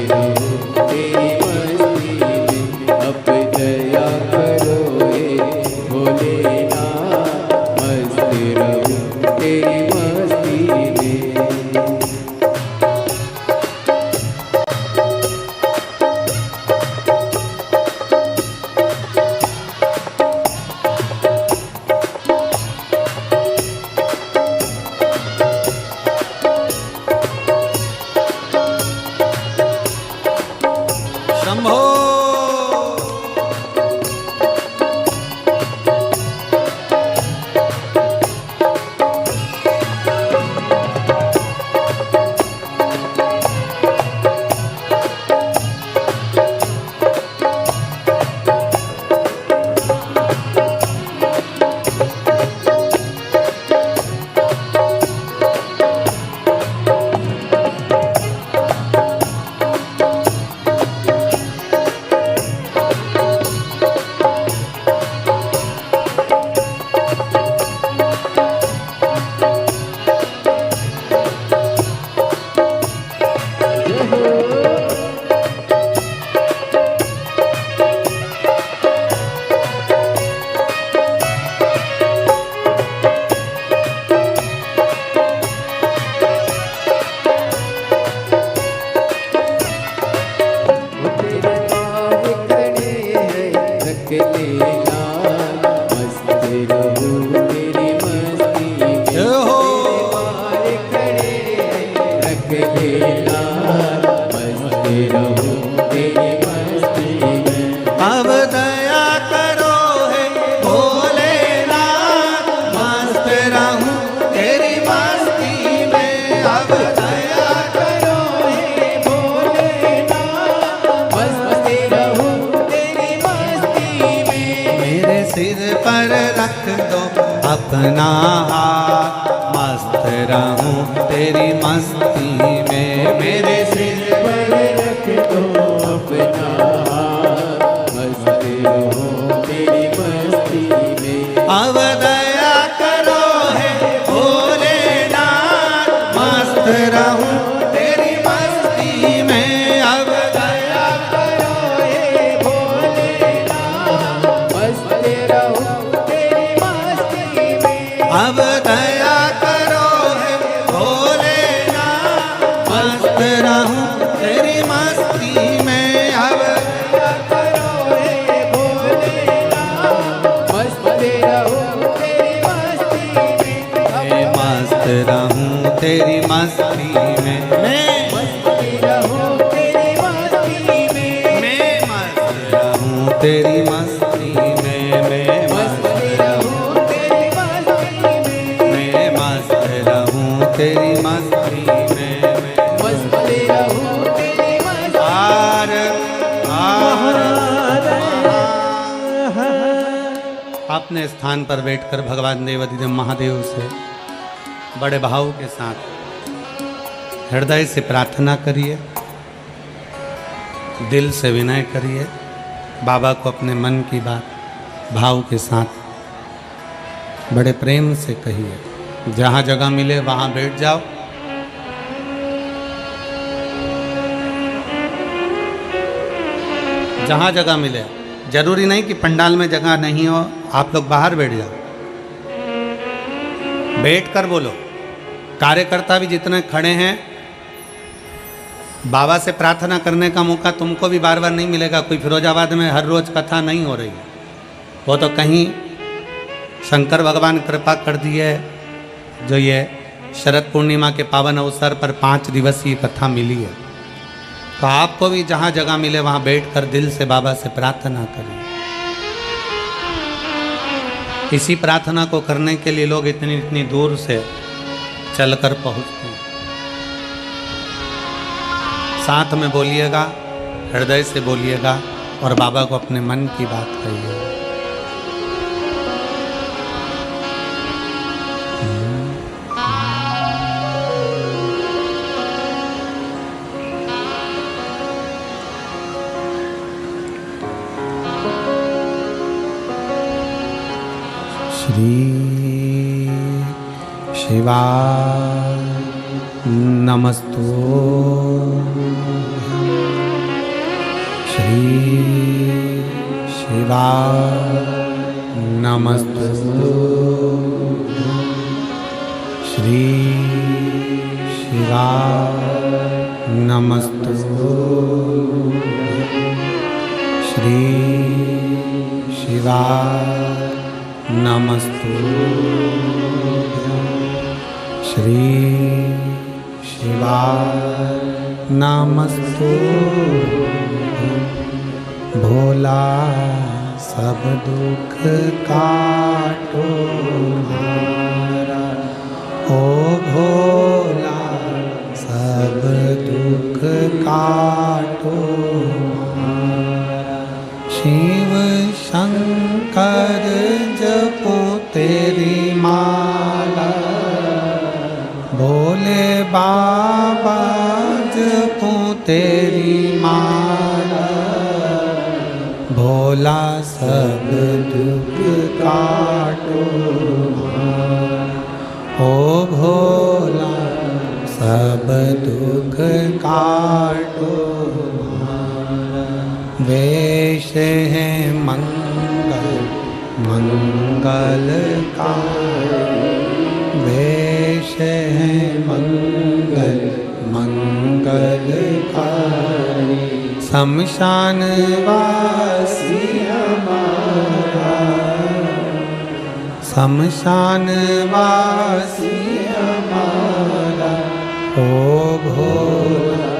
रहूं तेरी मस्ती में। अब दया करो हे भोलेनाथ, मस्त रहूं तेरी मस्ती में। शंभो। अब दया करो हे भोलेनाथ, मस्त रहूं तेरी मस्ती में। अब दया करो हे भोलेनाथ, मस्त रहूं तेरी मस्ती में। मेरे सिर पर रख दो अपना हाथ, मस्त रहूं तेरी मस्ती में। मेरे सिर पर रख दो अपना हाथ, मस्त रहूं तेरी मस्ती में। अब दया करो हे भोलेनाथ, मस्त रहूं तेरी मस्ती में। अब दया करो हे भोलेनाथ, मस्त रहूं तेरी मस्ती में। अब दया करो हे भोलेनाथ, मस्त रहूं तेरी मस्ती में। अब दया करो हे भोलेनाथ, मस्त रहूं तेरी मस्ती में। मैं मस्त रहूं तेरी मस्ती में। मैं मस्त रहूं तेरी मस्ती में। मैं मस्त रहूं तेरी मस्ती में। मैं मस्त रहूं तेरी मस्ती में। मैं मस्त रहूं तेरी मस्ती में। मैं मस्त रहूं तेरी मस्ती आर अपने स्थान पर बैठकर भगवान देवाधिदेव महादेव से बड़े भाव के साथ हृदय से प्रार्थना करिए, दिल से विनय करिए। बाबा को अपने मन की बात भाव के साथ बड़े प्रेम से कहिए। जहाँ जगह मिले वहाँ बैठ जाओ। जहाँ जगह मिले, जरूरी नहीं कि पंडाल में जगह नहीं हो, आप लोग बाहर बैठ जाओ, बैठ कर बोलो। कार्यकर्ता भी जितने खड़े हैं, बाबा से प्रार्थना करने का मौका तुमको भी बार बार नहीं मिलेगा। कोई फिरोजाबाद में हर रोज कथा नहीं हो रही है, वो तो कहीं शंकर भगवान कृपा कर दिए, जो ये शरद पूर्णिमा के पावन अवसर पर 5 दिवसीय कथा मिली है। तो आपको भी जहाँ जगह मिले वहाँ बैठकर दिल से बाबा से प्रार्थना करिए। इसी प्रार्थना को करने के लिए लोग इतनी दूर से चलकर पहुँचते हैं। साथ में बोलिएगा, हृदय से बोलिएगा और बाबा को अपने मन की बात कहिएगा। श्री शिवाय नमस्तु। श्री शिवाय नमस्तु श्री शिवाय नमस्तु श्री शिवाय नमस्तु श्री शिवाय नमस्तु भोला सब दुख काटो हमारा ओ भोला सब दुख काटो हमारा शिव शंकर जपो तेरी माला भोले बाबा जपो तेरी माला भोला सब दुख काटो ओ भोला सब दुख काटो वेश है मंगल मंगलकारी वेश है मंगल मंगलकारी शमशान वासी हमारा शमशान वासी हमारा ओ भोला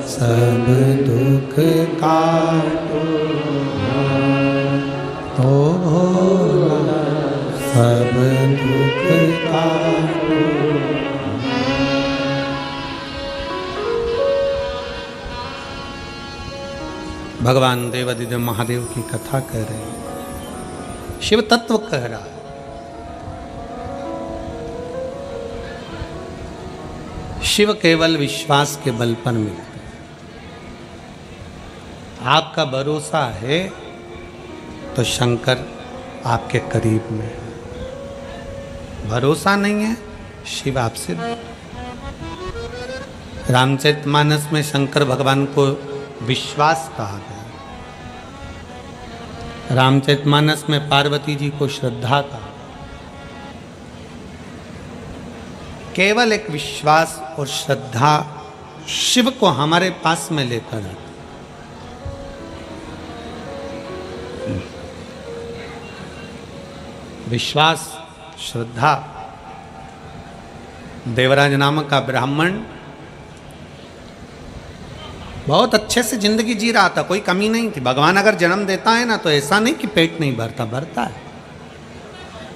सब दुख काटो ओ भोला सब दुख काटो। भगवान देवादिदेव महादेव की कथा कह रहे हैं, शिव तत्व कह रहा है। शिव केवल विश्वास के बल पर मिलते हैं। आपका भरोसा है तो शंकर आपके करीब में है, भरोसा नहीं है शिव आपसे। रामचरितमानस में शंकर भगवान को विश्वास कहा गया, रामचरितमानस में पार्वती जी को श्रद्धा कहा। केवल एक विश्वास और श्रद्धा शिव को हमारे पास में लेकर आते। विश्वास श्रद्धा। देवराज नामक का ब्राह्मण बहुत अच्छे से जिंदगी जी रहा था, कोई कमी नहीं थी। भगवान अगर जन्म देता है ना तो ऐसा नहीं कि पेट नहीं भरता, भरता है।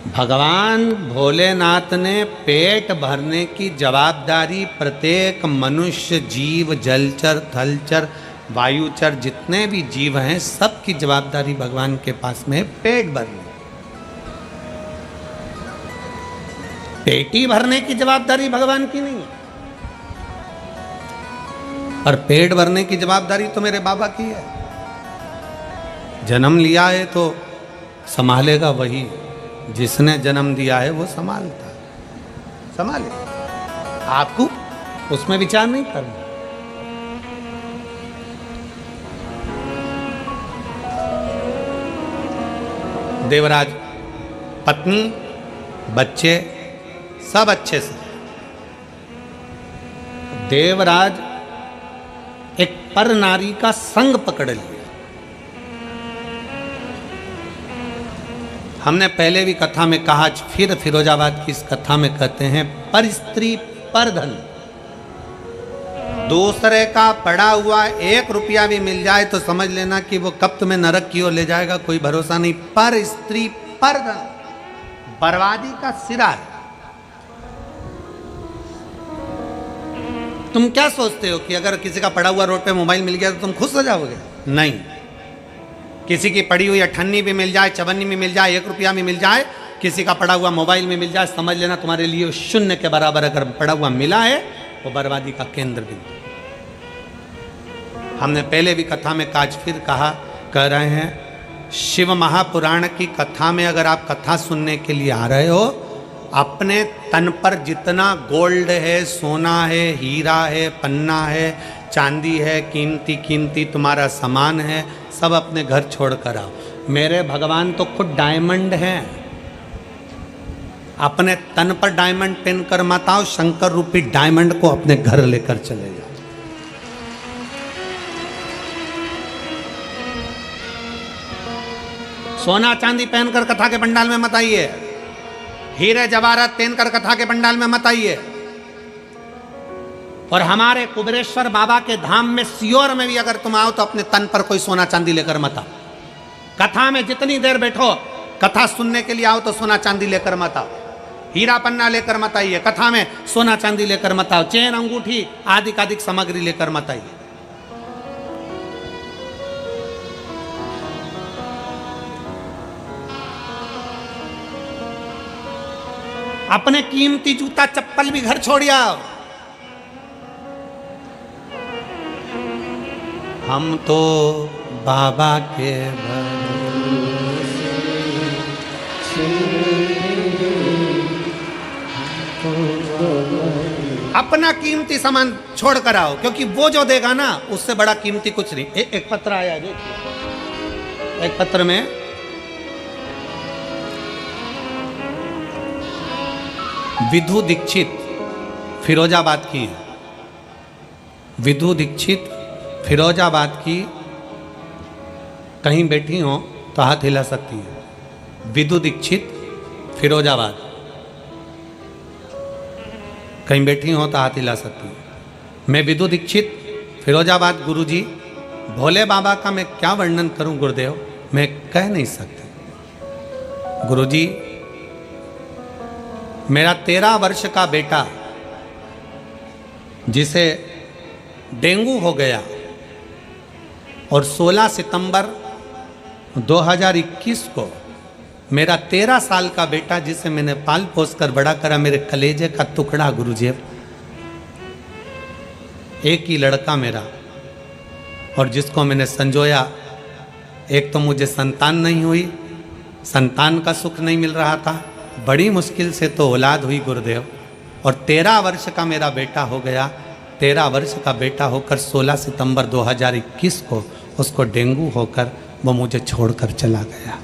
भगवान भोलेनाथ ने पेट भरने की जवाबदारी प्रत्येक मनुष्य जीव जलचर थलचर वायुचर जितने भी जीव हैं सबकी जवाबदारी भगवान के पास में है पेट भरने। पेटी भरने की जवाबदारी भगवान की नहीं, और पेट भरने की जवाबदारी तो मेरे बाबा की है। जन्म लिया है तो संभालेगा वही, जिसने जन्म दिया है वो संभालता है, संभाले। आपको उसमें विचार नहीं करना। देवराज पत्नी बच्चे सब अच्छे से। देवराज एक पर नारी का संग पकड़ लिया। हमने पहले भी कथा में कहा, फिर फिरोजाबाद की इस कथा में कहते हैं पर स्त्री पर धन। दूसरे का पड़ा हुआ 1 रुपया भी मिल जाए तो समझ लेना कि वो कब तुम्हें नरक की ओर ले जाएगा, कोई भरोसा नहीं। पर स्त्री पर धन बर्बादी का सिरा है। तुम क्या सोचते हो कि अगर किसी का पड़ा हुआ रोड पे मोबाइल मिल गया तो तुम खुश हो जाओगे? नहीं। किसी की पड़ी हुई अठन्नी भी मिल जाए, चवन्नी भी मिल जाए, 1 रुपया भी मिल जाए, किसी का पड़ा हुआ मोबाइल में मिल जाए, समझ लेना तुम्हारे लिए शून्य के बराबर अगर पड़ा हुआ मिला है वो बर्बादी का केंद्र बिंदु। हमने पहले भी कथा में आज फिर कह रहे हैं, शिव महापुराण की कथा में अगर आप कथा सुनने के लिए आ रहे हो अपने तन पर जितना गोल्ड है, सोना है, हीरा है, पन्ना है, चांदी है, कीमती कीमती तुम्हारा सामान है, सब अपने घर छोड़ कर आओ। मेरे भगवान तो खुद डायमंड हैं। अपने तन पर डायमंड पहन कर मत आओ, शंकर रूपी डायमंड को अपने घर लेकर चले जाओ। सोना चांदी पहनकर कथा के पंडाल में मत आइए, हीरे जवाहरात पहनकर कथा के पंडाल में मत आइए। और हमारे कुबेरेश्वर बाबा के धाम में सियोर में भी अगर तुम आओ तो अपने तन पर कोई सोना चांदी लेकर मत आओ। कथा में जितनी देर बैठो, कथा सुनने के लिए आओ तो सोना चांदी लेकर मत आओ, हीरा पन्ना लेकर मत आइए। कथा में सोना चांदी लेकर मत आओ, चेन अंगूठी आदि अधिक सामग्री लेकर मत आइए। अपने कीमती जूता चप्पल भी घर छोड़ आओ। हम तो बाबा के अपना कीमती सामान छोड़ कर आओ, क्योंकि वो जो देगा ना उससे बड़ा कीमती कुछ नहीं। एक पत्र आया, देखिए एक पत्र में विधु दीक्षित फिरोजाबाद की है। विधु दीक्षित फिरोजाबाद की, कहीं बैठी हो तो हाथ हिला सकती है। विधु दीक्षित फिरोजाबाद, कहीं बैठी हो तो हाथ हिला सकती है। मैं विधु दीक्षित फिरोजाबाद। गुरुजी, भोले बाबा का मैं क्या वर्णन करूं गुरुदेव, मैं कह नहीं सकती। गुरुजी, मेरा 13 वर्ष का बेटा जिसे डेंगू हो गया और 16 सितंबर 2021 को मेरा 13 साल का बेटा जिसे मैंने पाल पोस कर बड़ा करा, मेरे कलेजे का टुकड़ा गुरुजी, एक ही लड़का मेरा, और जिसको मैंने संजोया। एक तो मुझे संतान नहीं हुई, संतान का सुख नहीं मिल रहा था, बड़ी मुश्किल से तो औलाद हुई गुरुदेव, और 13 वर्ष का मेरा बेटा हो गया। 13 वर्ष का बेटा होकर 16 सितंबर 2021 को उसको डेंगू होकर वो मुझे छोड़कर चला गया।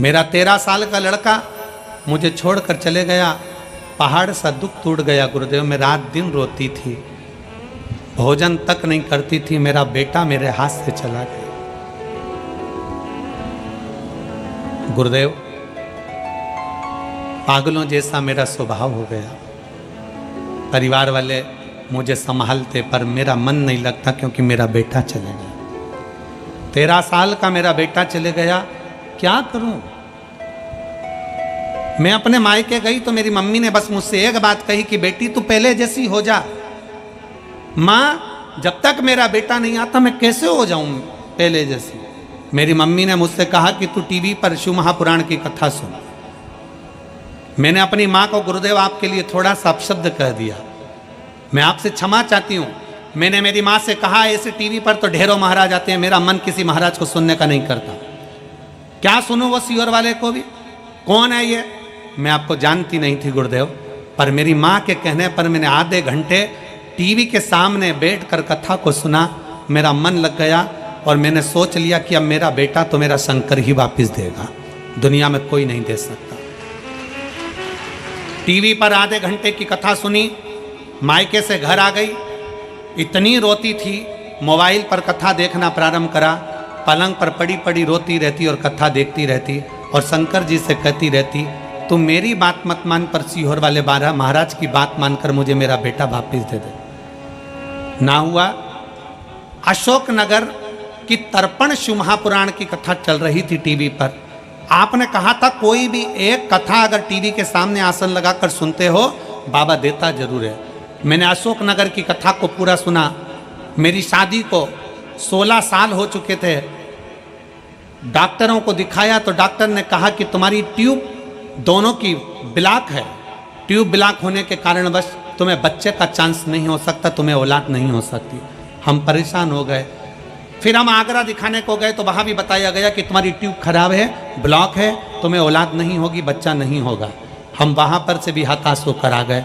मेरा 13 साल का लड़का मुझे छोड़कर चले गया। पहाड़ सा दुख टूट गया गुरुदेव। मैं रात दिन रोती थी, भोजन तक नहीं करती थी। मेरा बेटा मेरे हाथ से चला गया। गुरुदेव, पागलों जैसा मेरा स्वभाव हो गया। परिवार वाले मुझे संभालते, पर मेरा मन नहीं लगता क्योंकि मेरा बेटा चले गया। 13 साल का मेरा बेटा चले गया, क्या करूं? मैं अपने मायके गई तो मेरी मम्मी ने बस मुझसे एक बात कही कि बेटी तू पहले जैसी हो जा। माँ, जब तक मेरा बेटा नहीं आता मैं कैसे हो जाऊं पहले जैसी? मेरी मम्मी ने मुझसे कहा कि तू टीवी पर शिव महापुराण की कथा सुन। मैंने अपनी माँ को गुरुदेव आपके लिए थोड़ा सा अपशब्द कह दिया, मैं आपसे क्षमा चाहती हूँ। मैंने मेरी माँ से कहा ऐसे टीवी पर तो ढेरों महाराज आते हैं, मेरा मन किसी महाराज को सुनने का नहीं करता। क्या सुनूं वो सीवर वाले को भी? कौन है ये? मैं आपको जानती नहीं थी गुरुदेव, पर मेरी माँ के कहने पर मैंने आधे घंटे टीवी के सामने बैठकर कथा को सुना। मेरा मन लग गया और मैंने सोच लिया कि अब मेरा बेटा तो मेरा शंकर ही वापस देगा, दुनिया में कोई नहीं दे सकता। टीवी पर आधे घंटे की कथा सुनी, मायके से घर आ गई, इतनी रोती थी। मोबाइल पर कथा देखना प्रारंभ करा, पलंग पर पड़ी पड़ी रोती रहती और कथा देखती रहती और शंकर जी से कहती रहती तुम मेरी बात मत मान, पर सीहोर वाले महाराज की बात मानकर मुझे मेरा बेटा वापस दे दे। ना हुआ। अशोकनगर की तर्पण शिव महापुराण की कथा चल रही थी टीवी पर। आपने कहा था कोई भी एक कथा अगर टीवी के सामने आसन लगाकर सुनते हो बाबा देता जरूर है। मैंने अशोकनगर की कथा को पूरा सुना। मेरी शादी को 16 साल हो चुके थे। डॉक्टरों को दिखाया तो डॉक्टर ने कहा कि तुम्हारी ट्यूब दोनों की ब्लॉक है, ट्यूब ब्लॉक होने के कारण बस तुम्हें बच्चे का चांस नहीं हो सकता, तुम्हें औलाद नहीं हो सकती। हम परेशान हो गए। फिर हम आगरा दिखाने को गए तो वहाँ भी बताया गया कि तुम्हारी ट्यूब खराब है, ब्लॉक है, तुम्हें औलाद नहीं होगी, बच्चा नहीं होगा। हम वहाँ पर से भी हताश होकर आ गए।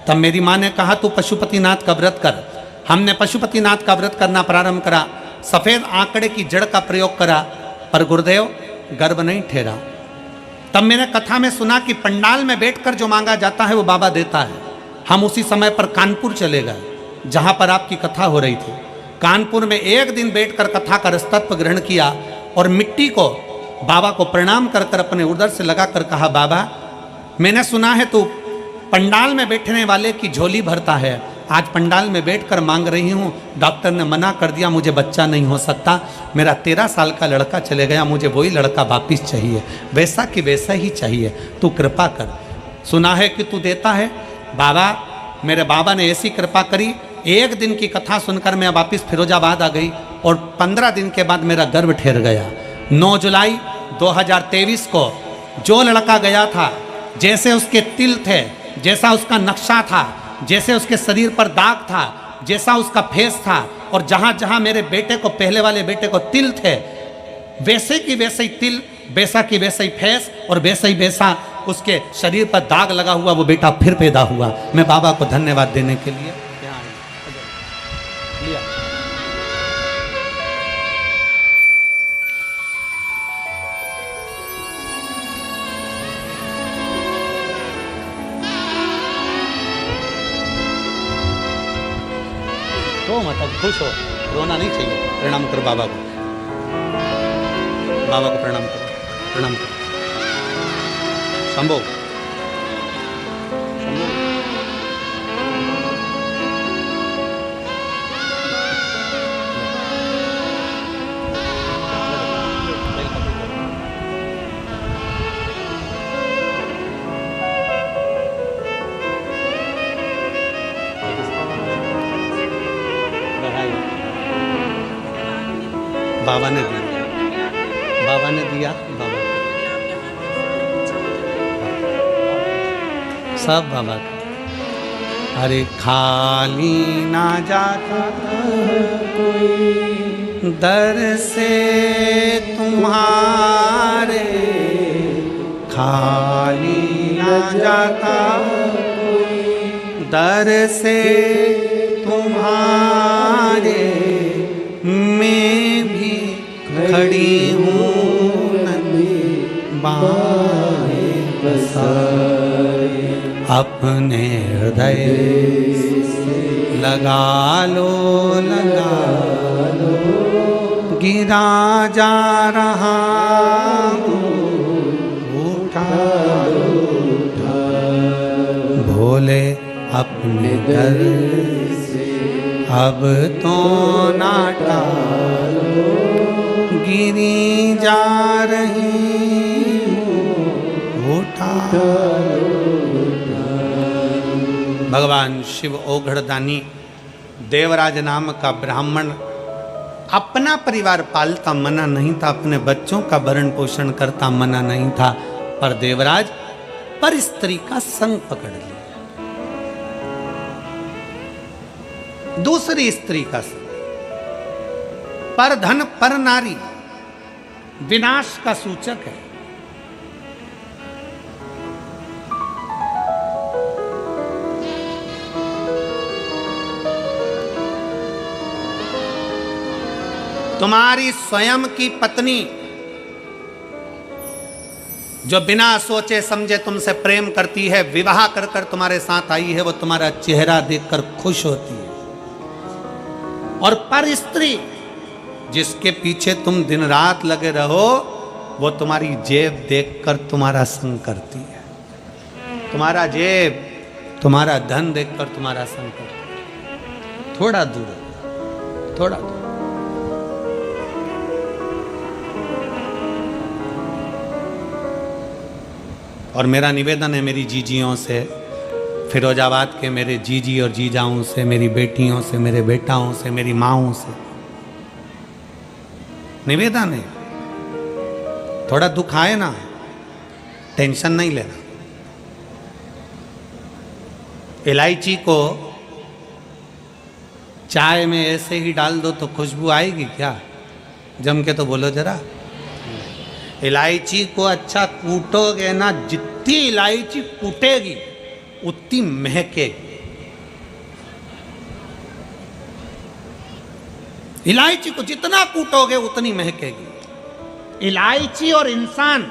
तब मेरी माँ ने कहा तू पशुपतिनाथ का व्रत कर। हमने पशुपतिनाथ का व्रत करना प्रारंभ करा। सफ़ेद आंकड़े की जड़ का प्रयोग करा, पर गुरुदेव गर्भ नहीं ठहरा। तब मैंने कथा में सुना कि पंडाल में बैठकर जो मांगा जाता है वो बाबा देता है। हम उसी समय पर कानपुर चले गए जहाँ पर आपकी कथा हो रही थी। कानपुर में एक दिन बैठकर कथा का रसतत्व ग्रहण किया और मिट्टी को बाबा को प्रणाम कर कर अपने उदर से लगाकर कहा, बाबा मैंने सुना है तू पंडाल में बैठने वाले की झोली भरता है। आज पंडाल में बैठकर मांग रही हूँ, डॉक्टर ने मना कर दिया, मुझे बच्चा नहीं हो सकता, मेरा 13 साल का लड़का चले गया, मुझे वही लड़का वापिस चाहिए, वैसा कि वैसा ही चाहिए, तू कृपा कर। सुना है कि तू देता है। बाबा, मेरे बाबा ने ऐसी कृपा करी, एक दिन की कथा सुनकर मैं वापिस फिरोजाबाद आ गई और 15 दिन के बाद मेरा गर्भ ठहर गया। 9 जुलाई 2023 को जो लड़का गया था, जैसे उसके तिल थे, जैसा उसका नक्शा था, जैसे उसके शरीर पर दाग था, जैसा उसका फेस था, और जहाँ जहाँ मेरे बेटे को, पहले वाले बेटे को तिल थे, वैसे की वैसे ही तिल, वैसा की वैसे ही फेस और वैसा ही वैसा उसके शरीर पर दाग लगा हुआ वो बेटा फिर पैदा हुआ। मैं बाबा को धन्यवाद देने के लिए यहाँ लिया। तो मतलब खुश हो, रोना नहीं चाहिए। प्रणाम करो बाबा को, बाबा को प्रणाम करो, प्रणाम करो। शंभो, बाबा ने दिया, बाबा ने दिया, बाबा सब बाबा का। अरे खाली ना जाता कोई दर से तुम्हारे, खाली ना जाता कोई दर से तुम्हारे, मैं भी खड़ी हूँ नंदी बाहें बसाए, अपने हृदय लगा लो, लगा लो, गिरा जा रहा हूँ, उठा लो, उठा भोले अपने दर से अब तो ना टालो, गिरी जा रही हूँ, उठा। भगवान शिव ओघड़दानी देवराज नाम का ब्राह्मण अपना परिवार पालता मना नहीं था, अपने बच्चों का भरण पोषण करता मना नहीं था, पर देवराज पर स्त्री का संग पकड़ लिया, दूसरी स्त्री का संग। पर धन पर नारी विनाश का सूचक है। तुम्हारी स्वयं की पत्नी जो बिना सोचे समझे तुमसे प्रेम करती है, विवाह कर कर तुम्हारे साथ आई है, वो तुम्हारा चेहरा देखकर खुश होती है। और पर स्त्री जिसके पीछे तुम दिन रात लगे रहो, वो तुम्हारी जेब देखकर तुम्हारा संग करती है, तुम्हारा जेब, तुम्हारा धन देखकर तुम्हारा संग करती है। थोड़ा दूर, थोड़ा दूर। और मेरा निवेदन है मेरी जीजियों से, फिरोजाबाद के मेरे जीजी और जीजाओं से, मेरी बेटियों से, मेरे बेटाओं से, मेरी माँओं से निवेदन है, थोड़ा दुख आए ना, टेंशन नहीं लेना। इलायची को चाय में ऐसे ही डाल दो तो खुशबू आएगी क्या? जम के तो बोलो जरा। इलायची को अच्छा कूटोगे ना, जितनी इलायची कूटेगी उतनी महकेगी। इलायची को जितना कूटोगे उतनी महकेगी। इलायची और इंसान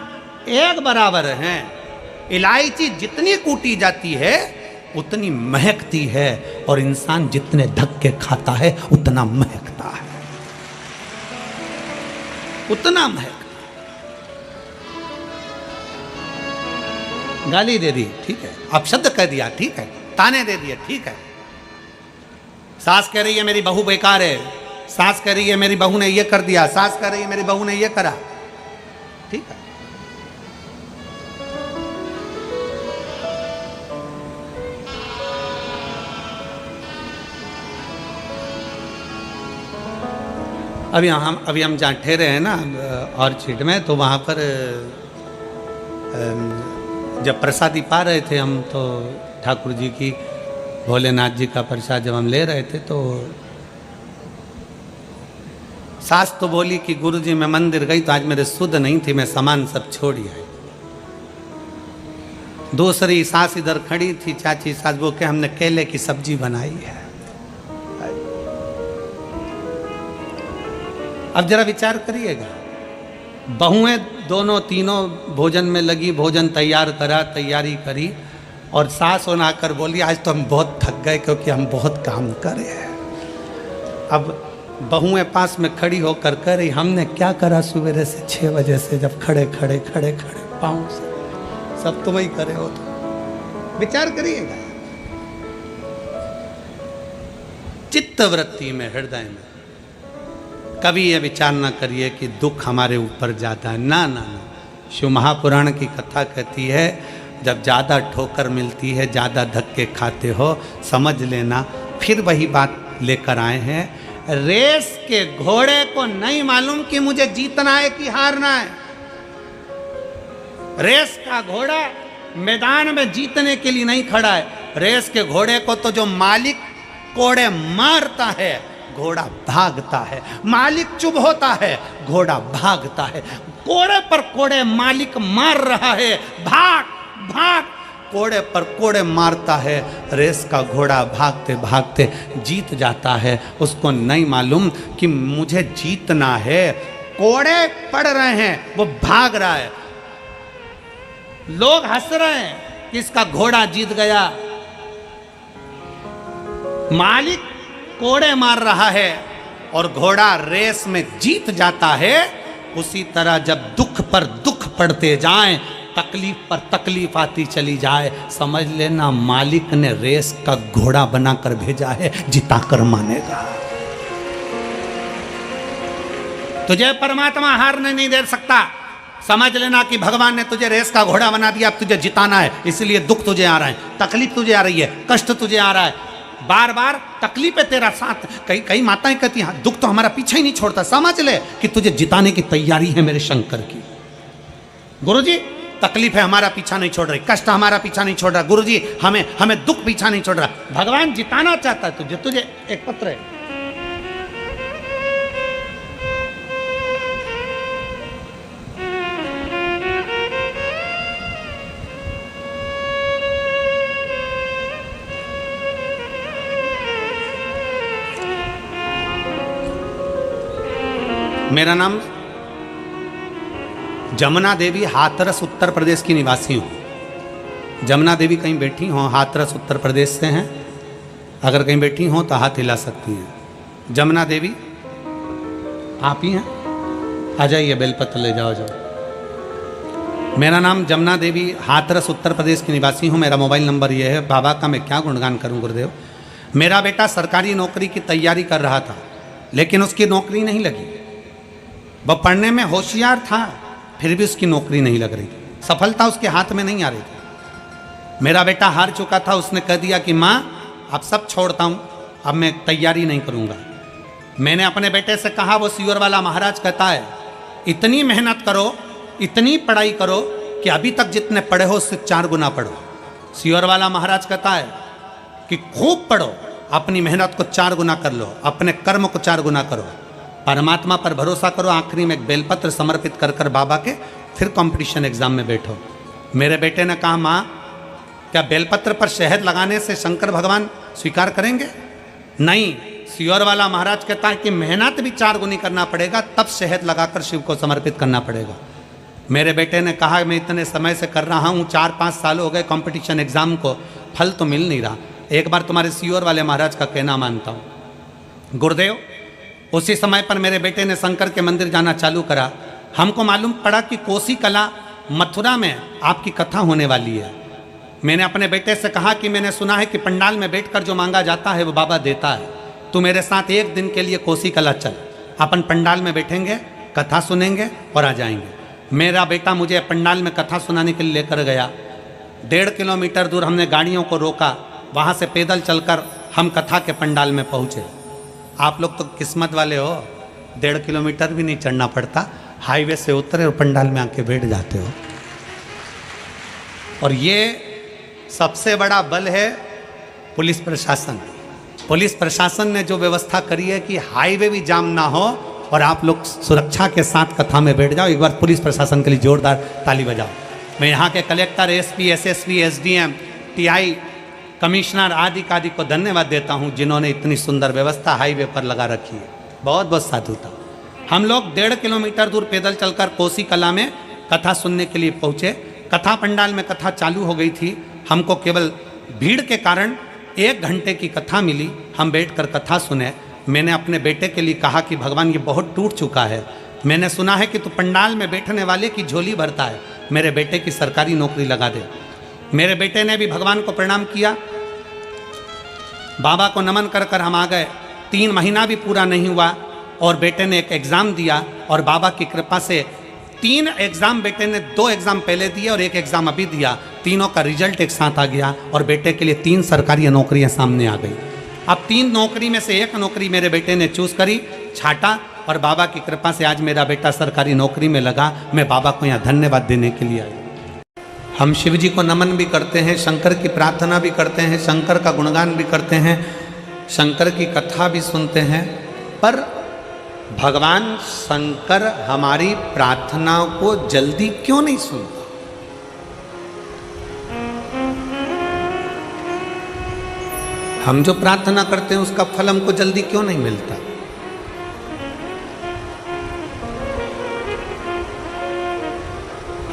एक बराबर हैं। इलायची जितनी कूटी जाती है उतनी महकती है, और इंसान जितने धक्के खाता है उतना महकता है, उतना महकता। गाली दे दी, ठीक है, अपशब्द कह दिया, ठीक है, ताने दे दिए, ठीक है। सास कह रही है मेरी बहू बेकार है, सास कह रही है मेरी बहू ने ये कर दिया, सास कह रही है मेरी बहू ने ये करा, ठीक है। अभी हम जहाँ ठहरे हैं ना ऑर्चिड में, तो वहाँ पर जब प्रसादी पा रहे थे हम, तो ठाकुर जी की, भोलेनाथ जी का प्रसाद जब हम ले रहे थे, तो सास तो बोली कि गुरुजी मैं मंदिर गई तो आज मेरे सुध नहीं थी, मैं सामान सब छोड़ आई। दूसरी सास इधर खड़ी थी, चाची सास, वो के हमने केले की सब्जी बनाई है। अब जरा विचार करिएगा, बहुएं दोनों तीनों भोजन में लगी, भोजन तैयार करा, तैयारी करी, और सास होना आकर बोली आज तो हम बहुत थक गए क्योंकि हम बहुत काम करे हैं। अब बहुएं पास में खड़ी होकर कह रही हमने क्या करा सवेरे से 6 बजे से, जब खड़े खड़े खड़े खड़े पाँव से सब तुम ही करे हो। तो विचार करिएगा, चित्त वृत्ति में, हृदय में कभी ये विचार ना करिए कि दुख हमारे ऊपर जाता है। ना ना ना, शिव महापुराण की कथा कहती है जब ज़्यादा ठोकर मिलती है, ज़्यादा धक्के खाते हो, समझ लेना फिर वही बात लेकर आए हैं। रेस के घोड़े को नहीं मालूम कि मुझे जीतना है कि हारना है। रेस का घोड़ा मैदान में जीतने के लिए नहीं खड़ा है। रेस के घोड़े को तो जो मालिक कोड़े मारता है, घोड़ा भागता है। मालिक चुप होता है, घोड़ा भागता है। कोड़े पर कोड़े मालिक मार रहा है, भाग भाग, कोड़े पर कोड़े मारता है। रेस का घोड़ा भागते भागते जीत जाता है। उसको नहीं मालूम कि मुझे जीतना है। कोड़े पड़ रहे हैं, वो भाग रहा है। लोग हंस रहे हैं कि इसका घोड़ा जीत गया। मालिक कोड़े मार रहा है और घोड़ा रेस में जीत जाता है। उसी तरह जब दुख पर दुख पड़ते जाएं, तकलीफ पर तकलीफ आती चली जाए, समझ लेना मालिक ने रेस का घोड़ा बनाकर भेजा है, जिताकर मानेगा। तुझे परमात्मा हारने नहीं दे सकता। समझ लेना कि भगवान ने तुझे रेस का घोड़ा बना दिया, अब तुझे जिताना है। इसलिए दुख तुझे आ रहा है, तकलीफ तुझे आ रही है, कष्ट तुझे आ रहा है, बार बार तकलीफें तेरा साथ। कई माताएं कहती हैं दुख तो हमारा पीछा ही नहीं छोड़ता। समझ ले कि तुझे जिताने की तैयारी है मेरे शंकर की। गुरुजी तकलीफ है हमारा पीछा नहीं छोड़ रही, कष्ट हमारा पीछा नहीं छोड़ रहा। गुरुजी हमें दुख पीछा नहीं छोड़ रहा। भगवान जिताना चाहता है तुझे एक पत्र है। मेरा नाम जमुना देवी, हाथरस उत्तर प्रदेश की निवासी हूँ। जमुना देवी कहीं बैठी हो, हाथरस उत्तर प्रदेश से हैं। अगर कहीं बैठी हो तो हाथ हिला सकती हैं। जमुना देवी आप ही हैं? आ जाइए, बेलपत्र ले जाओ। मेरा नाम जमुना देवी, हाथरस उत्तर प्रदेश की निवासी हूँ। मेरा मोबाइल नंबर ये है। बाबा का मैं क्या गुणगान करूँ गुरुदेव। मेरा बेटा सरकारी नौकरी की तैयारी कर रहा था, लेकिन उसकी नौकरी नहीं लगी। वह पढ़ने में होशियार था, फिर भी उसकी नौकरी नहीं लग रही थी। सफलता उसके हाथ में नहीं आ रही थी। मेरा बेटा हार चुका था। उसने कह दिया कि माँ अब सब छोड़ता हूँ, अब मैं तैयारी नहीं करूँगा। मैंने अपने बेटे से कहा, वो सीवर वाला महाराज कहता है इतनी मेहनत करो, इतनी पढ़ाई करो कि अभी तक जितने पढ़े हो उससे 4 गुना पढ़ो। सीवर वाला महाराज कहता है कि खूब पढ़ो, अपनी मेहनत को 4 गुना कर लो, अपने कर्म को 4 गुना करो। परमात्मा पर भरोसा करो, आखिरी में एक बेलपत्र समर्पित कर कर बाबा के फिर कंपटीशन एग्जाम में बैठो। मेरे बेटे ने कहा, माँ क्या बेलपत्र पर शहद लगाने से शंकर भगवान स्वीकार करेंगे? नहीं, सियोर वाला महाराज कहता है कि मेहनत भी 4 गुनी करना पड़ेगा, तब शहद लगाकर शिव को समर्पित करना पड़ेगा। मेरे बेटे ने कहा, मैं इतने समय से कर रहा हूँ, 4-5 साल हो गए कंपटीशन एग्जाम को, फल तो मिल नहीं रहा, एक बार तुम्हारे सियोर वाले महाराज का कहना मानता हूँ। गुरुदेव, उसी समय पर मेरे बेटे ने शंकर के मंदिर जाना चालू करा। हमको मालूम पड़ा कि कोसी कला मथुरा में आपकी कथा होने वाली है। मैंने अपने बेटे से कहा कि मैंने सुना है कि पंडाल में बैठकर जो मांगा जाता है वो बाबा देता है, तू मेरे साथ एक दिन के लिए कोसी कला चल, अपन पंडाल में बैठेंगे, कथा सुनेंगे और आ जाएंगे। मेरा बेटा मुझे पंडाल में कथा सुनाने के लिए लेकर गया। 1.5 किलोमीटर दूर हमने गाड़ियों को रोका, वहाँ से पैदल चलकर हम कथा के पंडाल में पहुँचे। आप लोग तो किस्मत वाले हो, 1.5 किलोमीटर भी नहीं चढ़ना पड़ता, हाईवे से उतरे और पंडाल में आके बैठ जाते हो। और ये सबसे बड़ा बल है पुलिस प्रशासन। पुलिस प्रशासन ने जो व्यवस्था करी है कि हाईवे भी जाम ना हो और आप लोग सुरक्षा के साथ कथा में बैठ जाओ। एक बार पुलिस प्रशासन के लिए जोरदार ताली बजाओ। मैं यहाँ के collector, SP, SSP, SDM, TI, commissioner आदि को धन्यवाद देता हूँ जिन्होंने इतनी सुंदर व्यवस्था हाईवे पर लगा रखी है। बहुत बहुत साधुता। हम लोग 1.5 किलोमीटर दूर पैदल चलकर कोसी कला में कथा सुनने के लिए पहुँचे। कथा पंडाल में कथा चालू हो गई थी। हमको केवल भीड़ के कारण 1 घंटे की कथा मिली। हम बैठकर कथा सुने। मैंने अपने बेटे के लिए कहा कि भगवान, ये बहुत टूट चुका है, मैंने सुना है कि तू पंडाल में बैठने वाले की झोली भरता है, मेरे बेटे की सरकारी नौकरी लगा दे। मेरे बेटे ने भी भगवान को प्रणाम किया, बाबा को नमन कर कर हम आ गए। 3 महीना भी पूरा नहीं हुआ और बेटे ने एक एग्ज़ाम दिया और बाबा की कृपा से 3 एग्ज़ाम, बेटे ने 2 एग्ज़ाम पहले दिए और 1 एग्ज़ाम अभी दिया। तीनों का रिजल्ट एक साथ आ गया और बेटे के लिए 3 सरकारी नौकरियां सामने आ गई। अब 3 नौकरी में से 1 नौकरी मेरे बेटे ने चूज़ करी, छाटा, और बाबा की कृपा से आज मेरा बेटा सरकारी नौकरी में लगा। मैं बाबा को यहाँ धन्यवाद देने के लिए आया। हम शिव जी को नमन भी करते हैं, शंकर की प्रार्थना भी करते हैं, शंकर का गुणगान भी करते हैं, शंकर की कथा भी सुनते हैं, पर भगवान शंकर हमारी प्रार्थनाओं को जल्दी क्यों नहीं सुनता? हम जो प्रार्थना करते हैं उसका फल हमको जल्दी क्यों नहीं मिलता?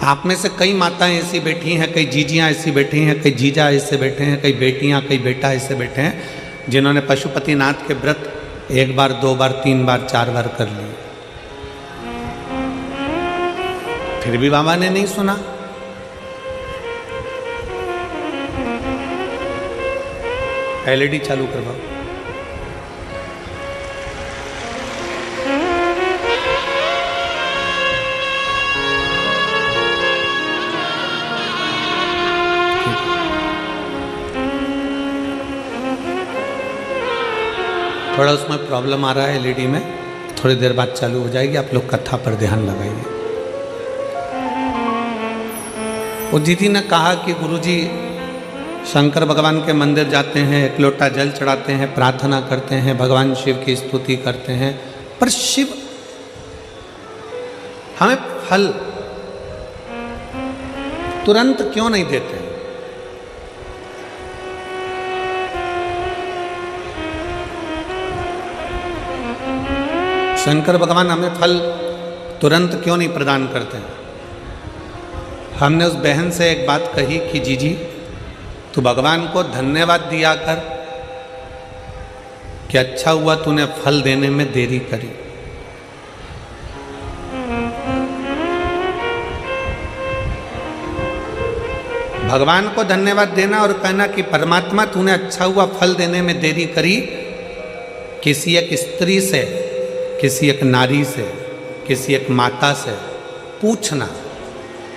आप में से कई माताएं ऐसी बैठी हैं, कई जीजियां ऐसी बैठी हैं, कई जीजा ऐसे बैठे हैं, कई बेटियां, कई बेटा ऐसे बैठे हैं जिन्होंने पशुपतिनाथ के व्रत 1 बार, 2 बार, 3 बार, 4 बार कर लिए, फिर भी बाबा ने नहीं सुना। एलईडी चालू करवाओ। थोड़ा उसमें प्रॉब्लम आ रहा है एलईडी में, थोड़ी देर बाद चालू हो जाएगी। आप लोग कथा पर ध्यान लगाइए। वो दीदी ने कहा कि गुरुजी शंकर भगवान के मंदिर जाते हैं, 1 लोटा जल चढ़ाते हैं, प्रार्थना करते हैं, भगवान शिव की स्तुति करते हैं, पर शिव हमें फल तुरंत क्यों नहीं देते? शंकर भगवान हमें फल तुरंत क्यों नहीं प्रदान करते? हमने उस बहन से एक बात कही कि जीजी तू भगवान को धन्यवाद दिया कर कि अच्छा हुआ तूने फल देने में देरी करी। भगवान को धन्यवाद देना और कहना कि परमात्मा तूने अच्छा हुआ फल देने में देरी करी। किसी एक स्त्री से, किसी एक नारी से, किसी एक माता से पूछना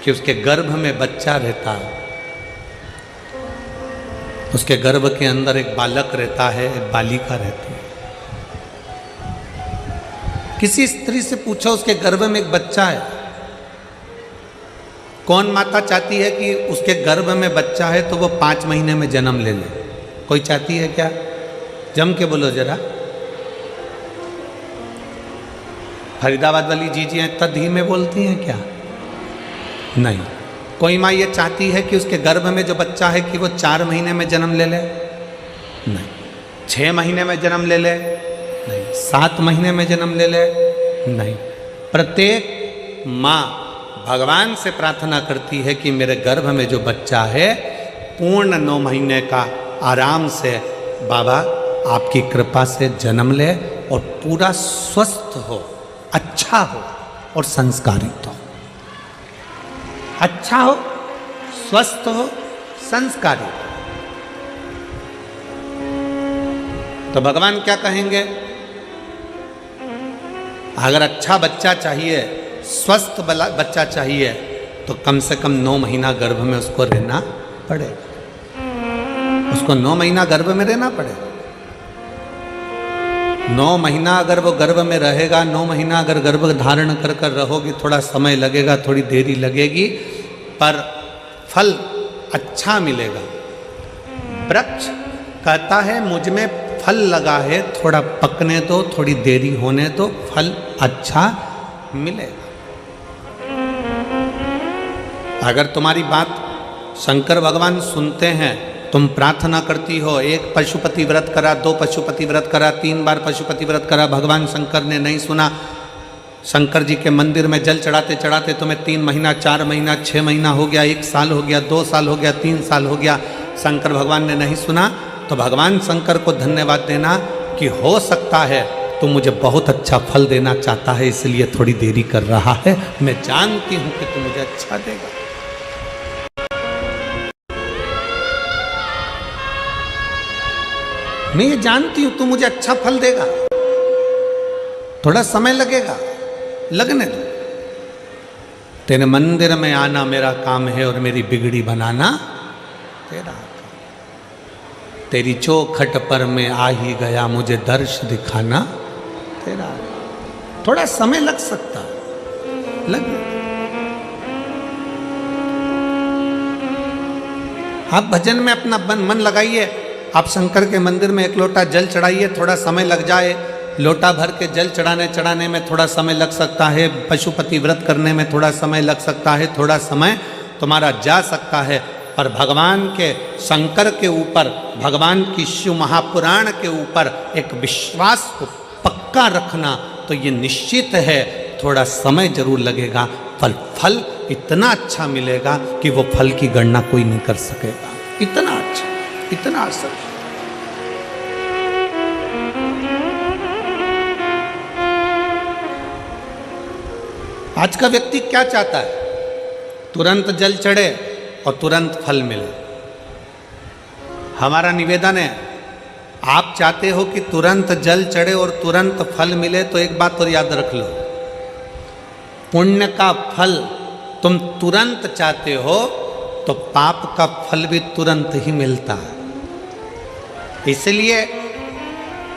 कि उसके गर्भ में बच्चा रहता है, उसके गर्भ के अंदर एक बालक रहता है, एक बालिका रहती है। किसी स्त्री से पूछो उसके गर्भ में एक बच्चा है। कौन माता चाहती है कि उसके गर्भ में बच्चा है तो वो 5 महीने में जन्म ले ले? कोई चाहती है क्या? जम के बोलो जरा। फरीदाबाद वाली जीजियाँ इतना धीमे बोलती हैं क्या? नहीं। कोई माँ ये चाहती है कि उसके गर्भ में जो बच्चा है कि वो 4 महीने में जन्म ले ले? नहीं। 6 महीने में जन्म ले ले? नहीं। 7 महीने में जन्म ले ले? नहीं। प्रत्येक माँ भगवान से प्रार्थना करती है कि मेरे गर्भ में जो बच्चा है पूर्ण 9 महीने का आराम से बाबा आपकी कृपा से जन्म ले और पूरा स्वस्थ हो, अच्छा हो और संस्कारित हो। अच्छा हो, स्वस्थ हो, संस्कारित हो। तो भगवान क्या कहेंगे? अगर अच्छा बच्चा चाहिए, स्वस्थ बच्चा चाहिए तो कम से कम 9 महीना गर्भ में उसको रहना पड़ेगा। उसको 9 महीना गर्भ में रहना पड़ेगा। 9 महीना अगर वो गर्भ में रहेगा, 9 महीना अगर गर्भ धारण कर कर रहोगी, थोड़ा समय लगेगा, थोड़ी देरी लगेगी, पर फल अच्छा मिलेगा। वृक्ष कहता है मुझ में फल लगा है, थोड़ा पकने दो, थोड़ी देरी होने दो, फल अच्छा मिलेगा। अगर तुम्हारी बात शंकर भगवान सुनते हैं, तुम प्रार्थना करती हो, 1 पशुपति व्रत करा, 2 पशुपति व्रत करा, 3 बार पशुपति व्रत करा, भगवान शंकर ने नहीं सुना। शंकर जी के मंदिर में जल चढ़ाते चढ़ाते तुम्हें 3 महीना, 4 महीना, 6 महीना हो गया, 1 साल हो गया, 2 साल हो गया, 3 साल हो गया, शंकर भगवान ने नहीं सुना, तो भगवान शंकर को धन्यवाद देना कि हो सकता है तो मुझे बहुत अच्छा फल देना चाहता है, इसलिए थोड़ी देरी कर रहा है। मैं जानती हूं कि तू मुझे अच्छा देगा। मैं ये जानती हूं तू मुझे अच्छा फल देगा, थोड़ा समय लगेगा, लगने दो। तेरे मंदिर में आना मेरा काम है और मेरी बिगड़ी बनाना तेरा काम। तेरी चौखट पर मैं आ ही गया, मुझे दर्श दिखाना तेरा। थोड़ा समय लग सकता, लगे। आप भजन में अपना मन लगाइए, आप शंकर के मंदिर में 1 लोटा जल चढ़ाइए, थोड़ा समय लग जाए। लोटा भर के जल चढ़ाने में थोड़ा समय लग सकता है, पशुपति व्रत करने में थोड़ा समय लग सकता है, थोड़ा समय तुम्हारा जा सकता है, पर भगवान के शंकर के ऊपर, भगवान की शिव महापुराण के ऊपर एक विश्वास को पक्का रखना, तो ये निश्चित है थोड़ा समय जरूर लगेगा, पर फल इतना अच्छा मिलेगा कि वो फल की गणना कोई नहीं कर सकेगा। इतना अच्छा, इतना असर। आज का व्यक्ति क्या चाहता है? तुरंत जल चढ़े और तुरंत फल मिले। हमारा निवेदन है, आप चाहते हो कि तुरंत जल चढ़े और तुरंत फल मिले, तो एक बात और याद रख लो, पुण्य का फल तुम तुरंत चाहते हो तो पाप का फल भी तुरंत ही मिलता है। इसलिए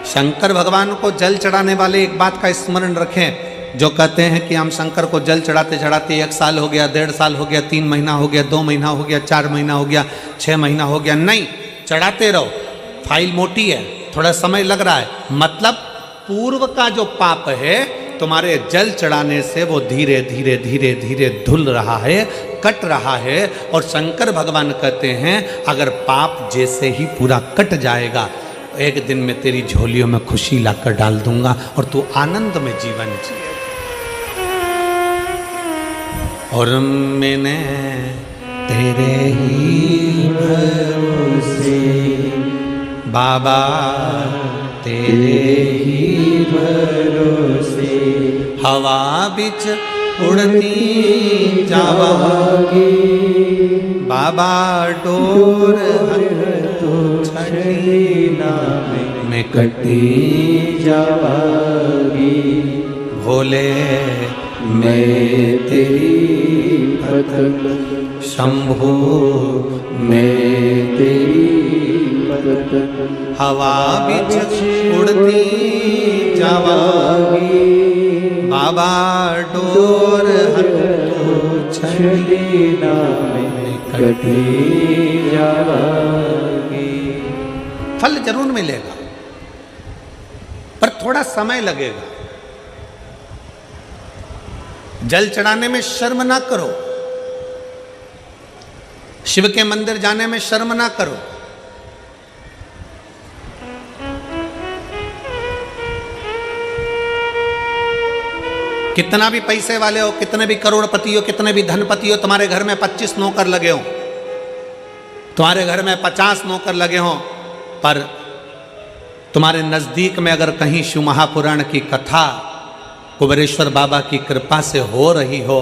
शंकर भगवान को जल चढ़ाने वाले एक बात का स्मरण रखें, जो कहते हैं कि हम शंकर को जल चढ़ाते चढ़ाते 1 साल हो गया, 1.5 साल हो गया, 3 महीना हो गया, 2 महीना हो गया, 4 महीना हो गया, 6 महीना हो गया। नहीं, चढ़ाते रहो। फाइल मोटी है, थोड़ा समय लग रहा है, मतलब पूर्व का जो पाप है तुम्हारे जल चढ़ाने से वो धीरे धीरे धीरे धीरे धुल रहा है, कट रहा है। और शंकर भगवान कहते हैं अगर पाप जैसे ही पूरा कट जाएगा, एक दिन में तेरी झोलियों में खुशी लाकर डाल दूंगा और तू आनंद में जीवन जिए। और मैंने तेरे ही भरोसे बाबा, तेरे ही भरोसे हवा बिच उड़ती जावागी, बाबा डोर तो छड़ीना में कटी जावागी। भोले मैं तेरी भक्त, शंभो मैं तेरी भक्त, हवा बिच उड़ती जावागी, बाबा डोर हटो छड़ीना में कटी जावागी। फल जरूर मिलेगा, पर थोड़ा समय लगेगा। जल चढ़ाने में शर्म ना करो, शिव के मंदिर जाने में शर्म ना करो। कितना भी पैसे वाले हो, कितने भी करोड़पति हो, कितने भी धनपति हो, तुम्हारे घर में 25 नौकर लगे हो, तुम्हारे घर में 50 नौकर लगे हो, पर तुम्हारे नजदीक में अगर कहीं शिव महापुराण की कथा कुबेरेश्वर बाबा की कृपा से हो रही हो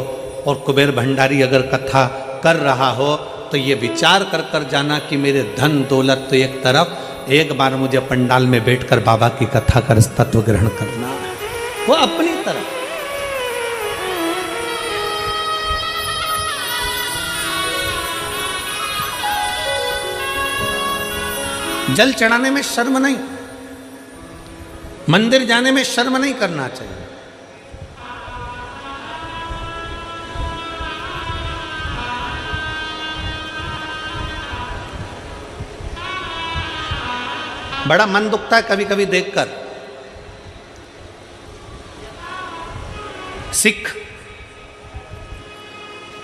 और कुबेर भंडारी अगर कथा कर रहा हो, तो ये विचार कर कर जाना कि मेरे धन दौलत तो एक तरफ, एक बार मुझे पंडाल में बैठकर बाबा की कथा कर तत्व ग्रहण करना है, वो अपनी तरफ। जल चढ़ाने में शर्म नहीं, मंदिर जाने में शर्म नहीं करना चाहिए। बड़ा मन दुखता है कभी कभी देखकर, सिख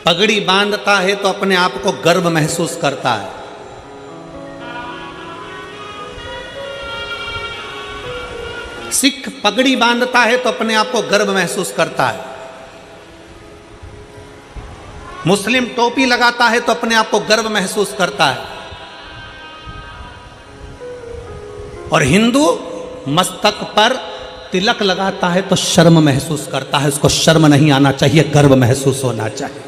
पगड़ी बांधता है तो अपने आप को गर्व महसूस करता है, सिख पगड़ी बांधता है तो अपने आप को गर्व महसूस करता है, मुस्लिम टोपी लगाता है तो अपने आप को गर्व महसूस करता है, और हिंदू मस्तक पर तिलक लगाता है तो शर्म महसूस करता है। उसको शर्म नहीं आना चाहिए, गर्व महसूस होना चाहिए।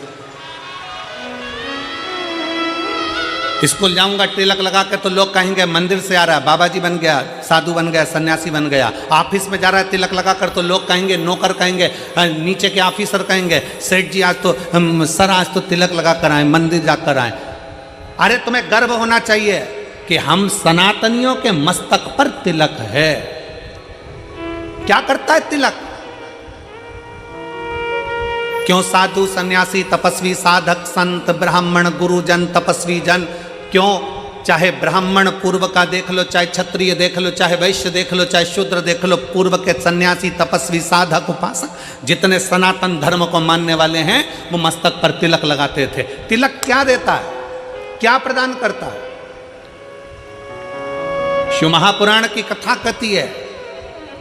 स्कूल जाऊंगा तिलक लगा के तो लोग कहेंगे मंदिर से आ रहा है, बाबा जी बन गया, साधु बन गया, सन्यासी बन गया। ऑफिस में जा रहा है तिलक लगा कर तो लोग कहेंगे, नौकर कहेंगे, नीचे के ऑफिसर कहेंगे, सेठ जी आज तो सर आज तो तिलक लगा कर आए, मंदिर जाकर आए। अरे तुम्हें गर्व होना चाहिए कि हम सनातनियों के मस्तक पर तिलक है। क्या करता है तिलक? क्यों साधु सन्यासी तपस्वी साधक संत ब्राह्मण गुरुजन तपस्वी जन, क्यों चाहे ब्राह्मण पूर्व का देख लो, चाहे क्षत्रिय देख लो, चाहे वैश्य देख लो, चाहे शूद्र देख लो, पूर्व के सन्यासी तपस्वी साधक उपासक जितने सनातन धर्म को मानने वाले हैं वो मस्तक पर तिलक लगाते थे। तिलक क्या देता है, क्या प्रदान करता है? शिव महापुराण की कथा कहती है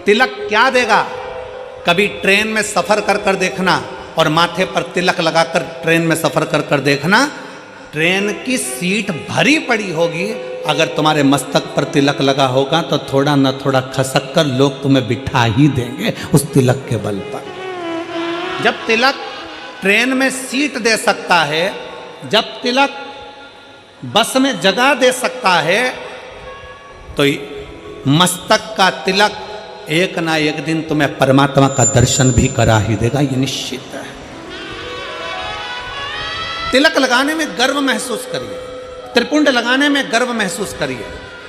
तिलक क्या देगा। कभी ट्रेन में सफर कर कर देखना और माथे पर तिलक लगाकर ट्रेन में सफर कर कर देखना, ट्रेन की सीट भरी पड़ी होगी, अगर तुम्हारे मस्तक पर तिलक लगा होगा तो थोड़ा न थोड़ा खसक कर लोग तुम्हें बिठा ही देंगे उस तिलक के बल पर। जब तिलक ट्रेन में सीट दे सकता है, जब तिलक बस में जगह दे सकता है, तो मस्तक का तिलक एक ना एक दिन तुम्हें परमात्मा का दर्शन भी करा ही देगा, ये निश्चित है। तिलक लगाने में गर्व महसूस करिए, त्रिपुंड लगाने में गर्व महसूस करिए,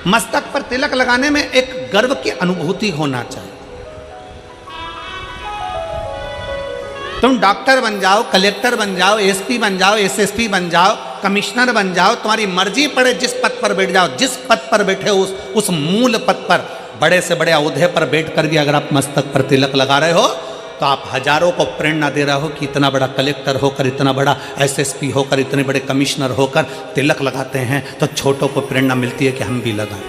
मस्तक पर तिलक लगाने में एक गर्व की अनुभूति होना चाहिए। तुम डॉक्टर बन जाओ, कलेक्टर बन जाओ, एसपी बन जाओ, एसएसपी बन जाओ, कमिश्नर बन जाओ, तुम्हारी मर्जी पड़े जिस पद पर बैठ जाओ, जिस पद पर बैठे हो उस मूल पद पर, बड़े से बड़े औहदे पर बैठ कर भी अगर आप मस्तक पर तिलक लगा रहे हो तो आप हजारों को प्रेरणा दे रहे हो कि इतना बड़ा कलेक्टर होकर, इतना बड़ा एसएसपी होकर, इतने बड़े कमिश्नर होकर तिलक लगाते हैं तो छोटों को प्रेरणा मिलती है कि हम भी लगाएं।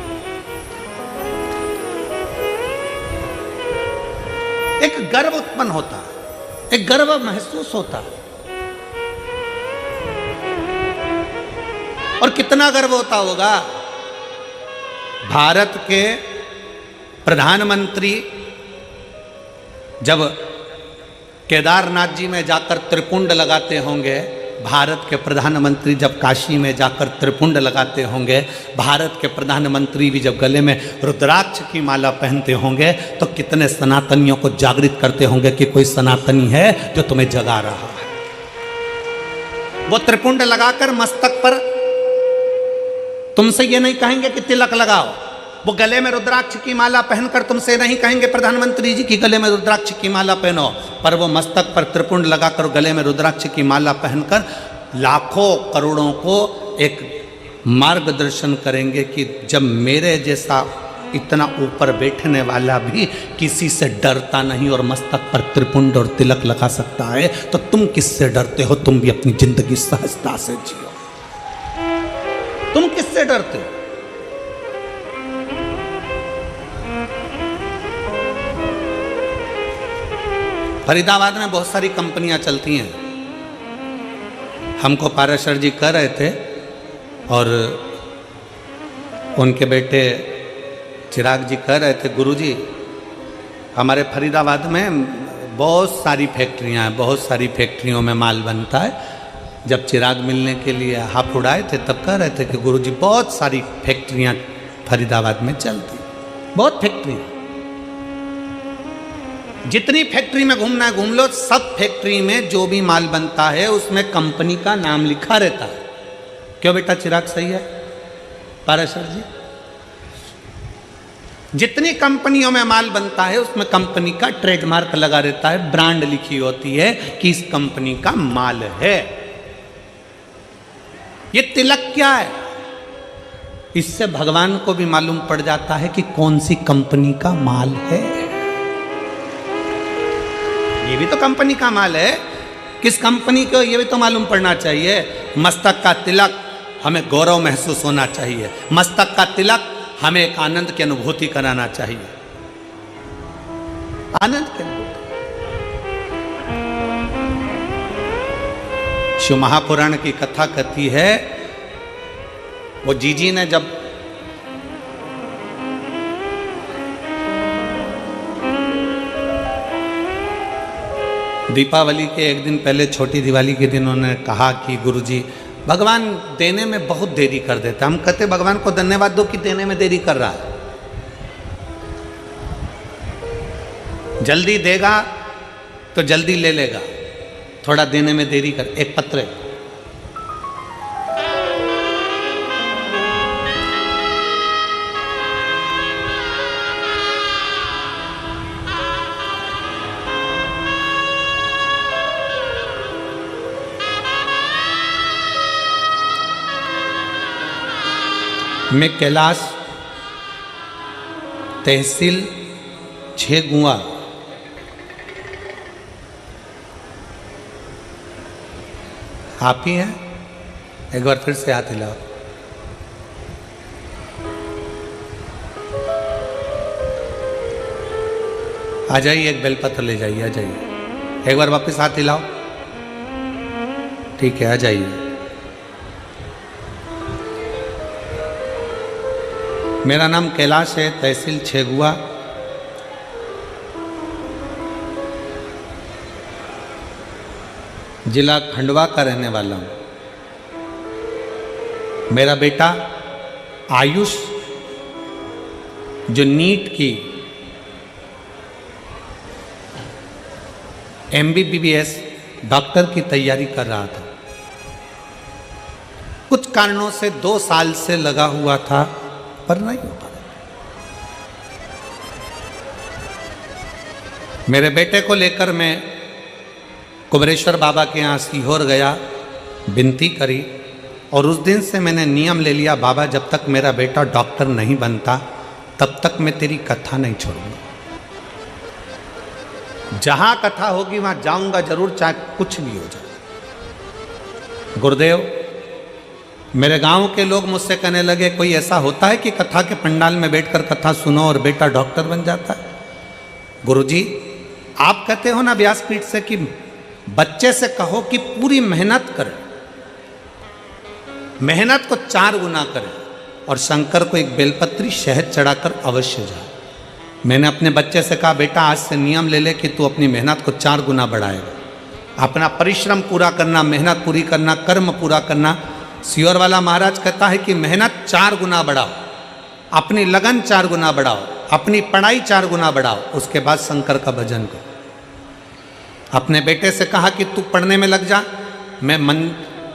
एक गर्व उत्पन्न होता है, एक गर्व महसूस होता है। और कितना गर्व होता होगा। भारत के प्रधानमंत्री जब केदारनाथ जी में जाकर त्रिपुंड लगाते होंगे, भारत के प्रधानमंत्री जब काशी में जाकर त्रिपुंड लगाते होंगे, भारत के प्रधानमंत्री भी जब गले में रुद्राक्ष की माला पहनते होंगे, तो कितने सनातनियों को जागृत करते होंगे कि कोई सनातनी है जो तुम्हें जगा रहा है। वो त्रिपुंड लगाकर मस्तक पर तुमसे ये नहीं कहेंगे कि तिलक लगाओ, वो गले में रुद्राक्ष की माला पहनकर तुमसे नहीं कहेंगे प्रधानमंत्री जी की गले में रुद्राक्ष की माला पहनो, पर वो मस्तक पर त्रिपुंड लगाकर गले में रुद्राक्ष की माला पहनकर लाखों करोड़ों को एक मार्गदर्शन करेंगे कि जब मेरे जैसा इतना ऊपर बैठने वाला भी किसी से डरता नहीं और मस्तक पर त्रिपुंड और तिलक लगा सकता है, तो तुम किससे डरते हो? तुम भी अपनी जिंदगी सहजता से जियो। तुम किससे डरते हो? फरीदाबाद में बहुत सारी कंपनियां चलती हैं। हमको पाराशर जी कह रहे थे और उनके बेटे चिराग जी कह रहे थे, गुरुजी हमारे फरीदाबाद में बहुत सारी फैक्ट्रियां हैं, बहुत सारी फैक्ट्रियों में माल बनता है। जब चिराग मिलने के लिए हाथ उड़ाए थे तब कह रहे थे कि गुरुजी बहुत सारी फैक्ट्रियां फरीदाबाद में चलती, बहुत फैक्ट्रियां। जितनी फैक्ट्री में घूमना है घूम लो, सब फैक्ट्री में जो भी माल बनता है उसमें कंपनी का नाम लिखा रहता है। क्यों बेटा चिराग, सही है पाराशर जी? जितनी कंपनियों में माल बनता है उसमें कंपनी का ट्रेडमार्क लगा रहता है, ब्रांड लिखी होती है कि इस कंपनी का माल है। ये तिलक क्या है? इससे भगवान को भी मालूम पड़ जाता है कि कौन सी कंपनी का माल है। ये भी तो कंपनी का माल है, किस कंपनी को ये भी तो मालूम पड़ना चाहिए। मस्तक का तिलक हमें गौरव महसूस होना चाहिए, मस्तक का तिलक हमें एक आनंद की अनुभूति कराना चाहिए, आनंद की अनुभूति। शिव महापुराण की कथा कहती है, वो जीजी ने जब दीपावली के एक दिन पहले, छोटी दिवाली के दिन उन्होंने कहा कि गुरुजी भगवान देने में बहुत देरी कर देता। हम कहते भगवान को धन्यवाद दो कि देने में देरी कर रहा है। जल्दी देगा तो जल्दी ले लेगा, थोड़ा देने में देरी कर। एक पत्र है, मैं कैलाश तहसील 6 गुआ आप ही हैं? एक बार फिर से हाथ हिलाओ। आ जाइए, एक बेलपत्र ले जाइए, आ जाइए। एक बार वापस हाथ हिलाओ। ठीक है, आ जाइए। मेरा नाम कैलाश है, तहसील 6 गुआ। जिला खंडवा का रहने वाला हूँ। मेरा बेटा आयुष जो नीट की MBBS डॉक्टर की तैयारी कर रहा था, कुछ कारणों से 2 साल से लगा हुआ था पर नहीं हो पाया। मेरे बेटे को लेकर मैं कुबरेश्वर बाबा के यहाँ सीहोर गया, विनती करी और उस दिन से मैंने नियम ले लिया, बाबा जब तक मेरा बेटा डॉक्टर नहीं बनता तब तक मैं तेरी कथा नहीं छोड़ूंगा। जहां कथा होगी वहां जाऊंगा जरूर, चाहे कुछ भी हो जाए। गुरुदेव, मेरे गांव के लोग मुझसे कहने लगे, कोई ऐसा होता है कि कथा के पंडाल में बैठकर कथा सुनो और बेटा डॉक्टर बन जाता है? गुरुजी, आप कहते हो ना व्यासपीठ से कि बच्चे से कहो कि पूरी मेहनत करे, मेहनत को 4 गुना करे और शंकर को एक बेलपत्री शहद चढ़ाकर अवश्य जाए। मैंने अपने बच्चे से कहा, बेटा आज से नियम ले ले कि तू अपनी मेहनत को 4 गुना बढ़ाएगा। अपना परिश्रम पूरा करना, मेहनत पूरी करना, कर्म पूरा करना। सियोर वाला महाराज कहता है कि मेहनत 4 गुना बढ़ाओ, अपनी लगन 4 गुना बढ़ाओ, अपनी पढ़ाई 4 गुना बढ़ाओ, उसके बाद शंकर का भजन करो। अपने बेटे से कहा कि तू पढ़ने में लग जा, मैं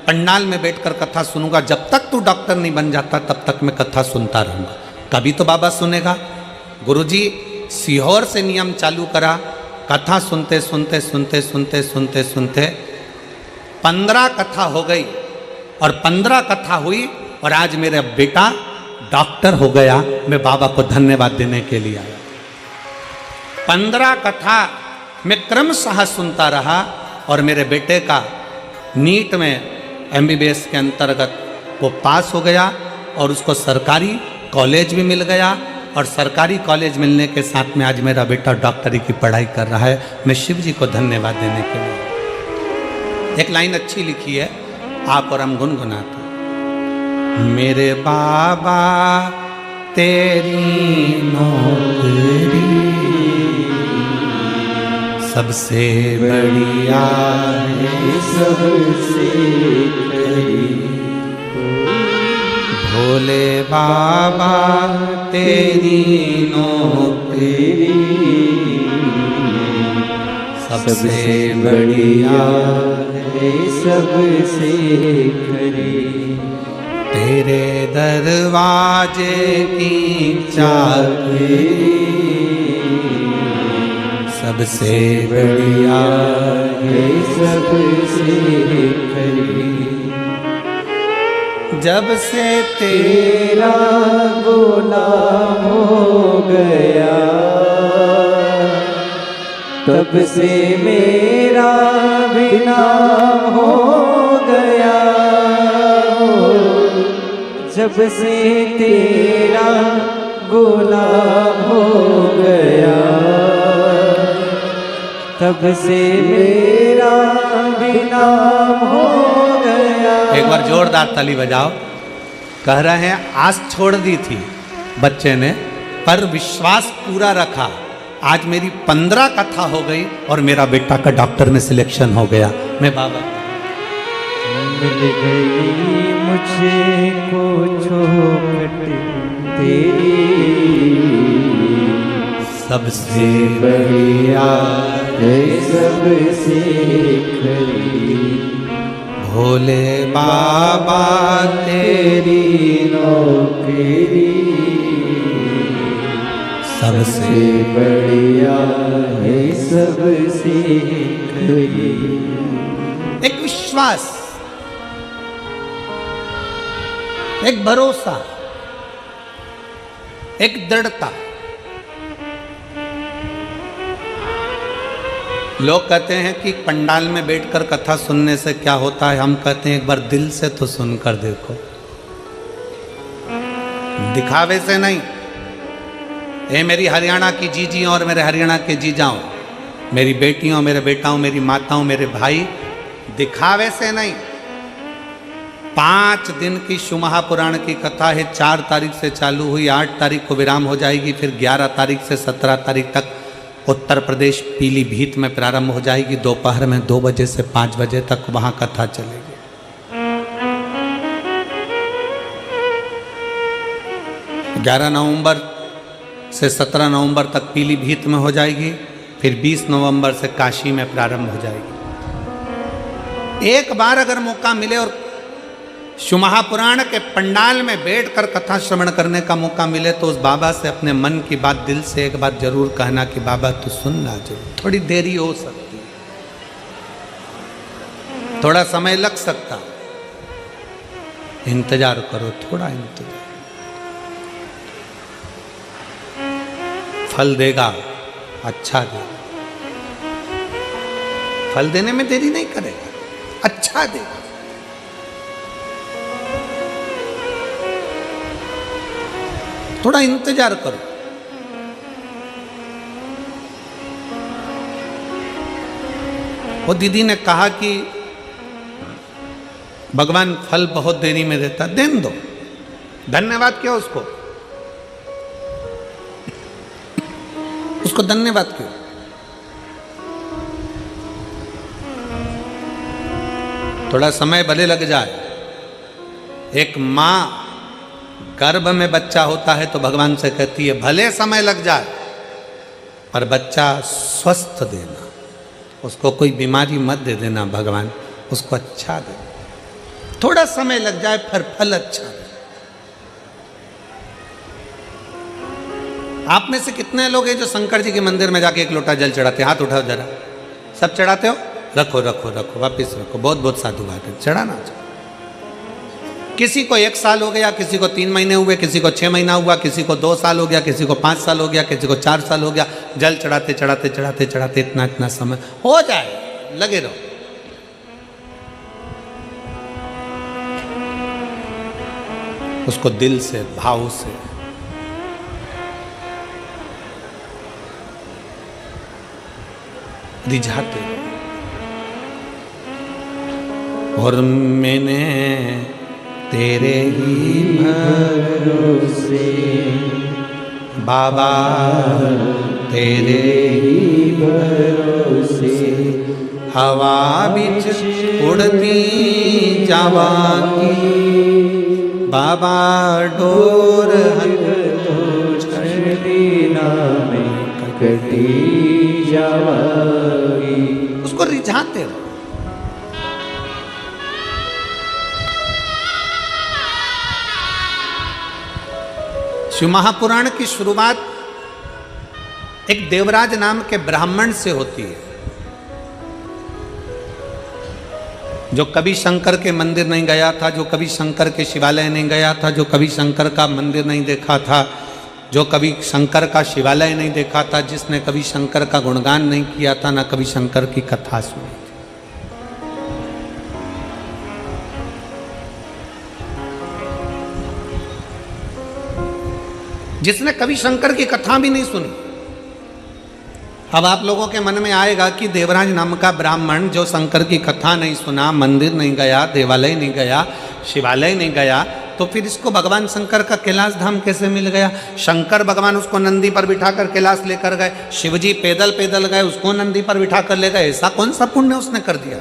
पंडाल में बैठकर कथा सुनूंगा, जब तक तू डॉक्टर नहीं बन जाता तब तक मैं कथा सुनता रहूंगा, कभी तो बाबा सुनेगा। गुरुजी, सीहोर से नियम चालू करा, कथा सुनते सुनते सुनते सुनते सुनते सुनते 15 कथा हो गई और 15 कथा हुई और आज मेरा बेटा डॉक्टर हो गया, मैं बाबा को धन्यवाद देने के लिए आया। 15 कथा मैं क्रमशः सुनता रहा और मेरे बेटे का नीट में MBBS के अंतर्गत वो पास हो गया और उसको सरकारी कॉलेज भी मिल गया और सरकारी कॉलेज मिलने के साथ में आज मेरा बेटा डॉक्टरी की पढ़ाई कर रहा है। मैं शिव जी को धन्यवाद देने के लिए। एक लाइन अच्छी लिखी है, आप और हम गुनगुनाते। मेरे बाबा तेरी नौकरी सबसे बढ़िया है, सबसे करीब भोले बाबा तेरी नौकरी सबसे बढ़िया है, सबसे करीब तेरे दरवाजे की चाबी सबसे बढ़िया है, सबसे करीब जब से तेरा गुलाम हो गया तब से मेरा भी नाम हो गया। जब से तेरा गुलाम हो गया तब से मेरा भी नाम हो गया। एक बार जोरदार ताली बजाओ। कह रहे हैं आस छोड़ दी थी बच्चे ने पर विश्वास पूरा रखा। आज मेरी 15 कथा हो गई और मेरा बेटा का डॉक्टर में सिलेक्शन हो गया। मैं बाबा मिल गई मुझे को चौखट तेरी सबसे बढ़िया है, सबसे करीब भोले बाबा तेरी नौकरी सबसे बढ़िया है, सबसे करीब। एक विश्वास, एक भरोसा, एक दृढ़ता। लोग कहते हैं कि पंडाल में बैठकर कथा सुनने से क्या होता है। हम कहते हैं एक बार दिल से तो सुनकर देखो, दिखावे से नहीं। ये मेरी हरियाणा की जीजी और मेरे हरियाणा के जीजाओं, मेरी बेटियों, मेरे बेटाओं, मेरी माताओं, मेरे भाई, दिखावे से नहीं। 5 दिन की शिव महापुराण की कथा है। 4 तारीख से चालू हुई, 8 तारीख को विराम हो जाएगी। फिर 11 तारीख से 17 तारीख तक उत्तर प्रदेश पीलीभीत में प्रारंभ हो जाएगी। दोपहर में 2 बजे से 5 बजे तक वहां कथा चलेगी। 11 नवंबर से 17 नवंबर तक पीलीभीत में हो जाएगी। फिर 20 नवंबर से काशी में प्रारंभ हो जाएगी। एक बार अगर मौका मिले और शिव महापुराण के पंडाल में बैठकर कथा श्रवण करने का मौका मिले तो उस बाबा से अपने मन की बात दिल से एक बार जरूर कहना कि बाबा तू सुन ला जरूर। थोड़ी देरी हो सकती है, थोड़ा समय लग सकता, इंतजार करो, थोड़ा इंतजार, फल देगा, अच्छा देगा। फल देने में देरी नहीं करेगा, अच्छा देगा। थोड़ा इंतजार करो। वो दीदी ने कहा कि भगवान फल बहुत देरी में देता, देने दो, धन्यवाद क्यों उसको, उसको धन्यवाद क्यों। थोड़ा समय भले लग जाए। एक मां गर्भ में बच्चा होता है तो भगवान से कहती है भले समय लग जाए पर बच्चा स्वस्थ देना, उसको कोई बीमारी मत दे देना भगवान, उसको अच्छा दे। थोड़ा समय लग जाए फिर फल अच्छा दे। आप में से कितने लोग हैं जो शंकर जी के मंदिर में जाके 1 लोटा जल चढ़ाते हैं? हाथ उठाओ जरा। सब चढ़ाते हो? रखो रखो रखो, वापिस रखो। बहुत बहुत साधु बात है, चढ़ाना चाहिए। किसी को 1 साल हो गया, किसी को 3 महीने हुए, किसी को 6 महीना हुआ, किसी को 2 साल हो गया, किसी को 5 साल हो गया, किसी को 4 साल हो गया। जल चढ़ाते चढ़ाते चढ़ाते चढ़ाते इतना समय हो जाए, लगे रहो। उसको दिल से, भाव से रिझाते रहो। और मैंने तेरे ही भरोसे बाबा, तेरे ही भरोसे हवा बिच उड़ती जावांगी बाबा, डोर कटी जावांगी। उसको रिझाते रहो। शिव महापुराण की शुरुआत एक देवराज नाम के ब्राह्मण से होती है, जो कभी शंकर के मंदिर नहीं गया था, जो कभी शंकर के शिवालय नहीं गया था, जो कभी शंकर का मंदिर नहीं देखा था, जो कभी शंकर का शिवालय नहीं देखा था, जिसने कभी शंकर का गुणगान नहीं किया था, ना कभी शंकर की कथा सुनी थी। जिसने कभी शंकर की कथा भी नहीं सुनी। अब आप लोगों के मन में आएगा कि देवराज नाम का ब्राह्मण जो शंकर की कथा नहीं सुना, मंदिर नहीं गया, देवालय नहीं गया, शिवालय नहीं गया, तो फिर इसको भगवान शंकर का कैलाश धाम कैसे मिल गया? शंकर भगवान उसको नंदी पर बिठाकर कैलाश लेकर गए, शिवजी पैदल पैदल गए, उसको नंदी पर बिठाकर ले गए। ऐसा कौन सा पुण्य उसने कर दिया?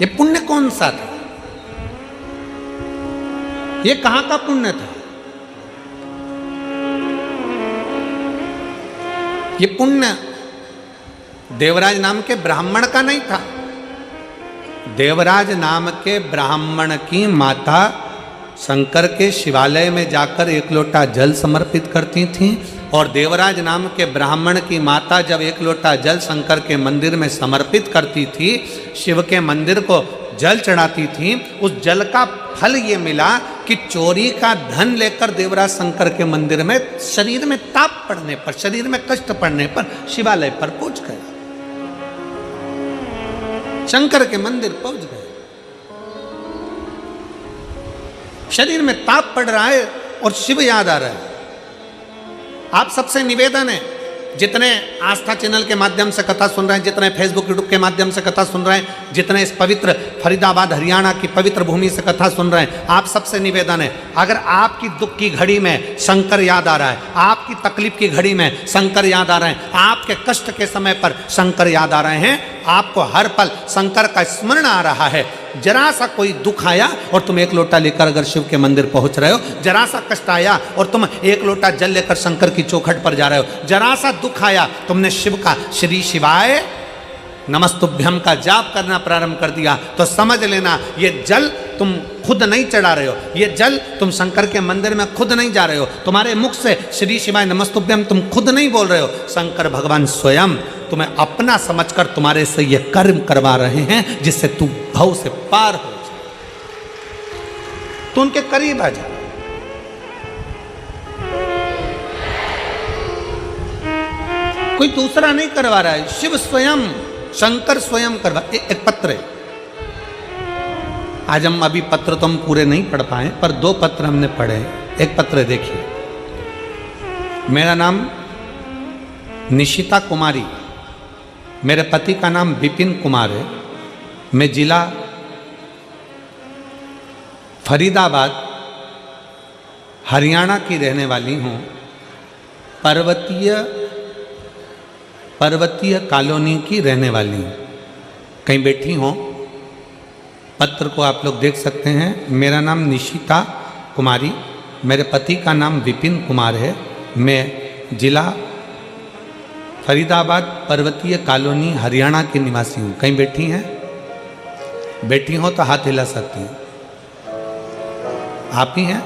ये पुण्य कौन सा था? ये कहां का पुण्य था? ये पुण्य देवराज नाम के ब्राह्मण का नहीं था। देवराज नाम के ब्राह्मण की माता शंकर के शिवालय में जाकर 1 लोटा जल समर्पित करती थी, और देवराज नाम के ब्राह्मण की माता जब 1 लोटा जल शंकर के मंदिर में समर्पित करती थी, शिव के मंदिर को जल चढ़ाती थी, उस जल का फल ये मिला कि चोरी का धन लेकर देवराज शंकर के मंदिर में शरीर में ताप पड़ने पर, शरीर में कष्ट पड़ने पर शिवालय पर पहुंच गए, शंकर के मंदिर पहुंच गए। शरीर में ताप पड़ रहा है और शिव याद आ रहा है। आप सबसे निवेदन है, जितने आस्था चैनल के माध्यम से कथा सुन रहे हैं, जितने फेसबुक यूट्यूब के माध्यम से कथा सुन रहे हैं, जितने इस पवित्र फरीदाबाद हरियाणा की पवित्र भूमि से कथा सुन रहे हैं, आप सबसे निवेदन है, अगर आपकी दुख की घड़ी में शंकर याद आ रहा है, आपकी तकलीफ की घड़ी में शंकर याद आ रहे हैं, आपके कष्ट के समय पर शंकर याद आ रहे हैं, आपको हर पल शंकर का स्मरण आ रहा है, जरा सा कोई दुख आया और तुम 1 लोटा लेकर अगर शिव के मंदिर पहुंच रहे हो, जरा सा कष्ट आया और तुम 1 लोटा जल लेकर शंकर की चौखट पर जा रहे हो, जरा सा दुख आया, तुमने शिव का श्री शिवाय नमस्तुभ्यम का जाप करना प्रारंभ कर दिया, तो समझ लेना ये जल तुम खुद नहीं चढ़ा रहे हो, ये जल तुम शंकर के मंदिर में खुद नहीं जा रहे हो, तुम्हारे मुख से श्री शिवाय नमस्तुभ्यम तुम खुद नहीं बोल रहे हो, शंकर भगवान स्वयं तुम्हें अपना समझकर तुम्हारे से ये कर्म करवा रहे हैं, जिससे तू भव से पार हो जाए, तो उनके करीब आ जा। कोई दूसरा नहीं करवा रहा है, शिव स्वयं, शंकर स्वयं करवा। एक पत्र है, आज हम अभी पत्र तो हम पूरे नहीं पढ़ पाए, पर 2 पत्र हमने पढ़े। एक पत्र देखिए, मेरा नाम निशिता कुमारी, मेरे पति का नाम विपिन कुमार है, मैं जिला फरीदाबाद हरियाणा की रहने वाली हूँ, पर्वतीय कॉलोनी की रहने वाली हूँ। कहीं बैठी हो, पत्र को आप लोग देख सकते हैं। मेरा नाम निशिता कुमारी, मेरे पति का नाम विपिन कुमार है, मैं जिला फरीदाबाद पर्वतीय कॉलोनी हरियाणा की निवासी हूँ। कहीं बैठी हैं? बैठी हो तो हाथ हिला सकती हैं। आप ही हैं?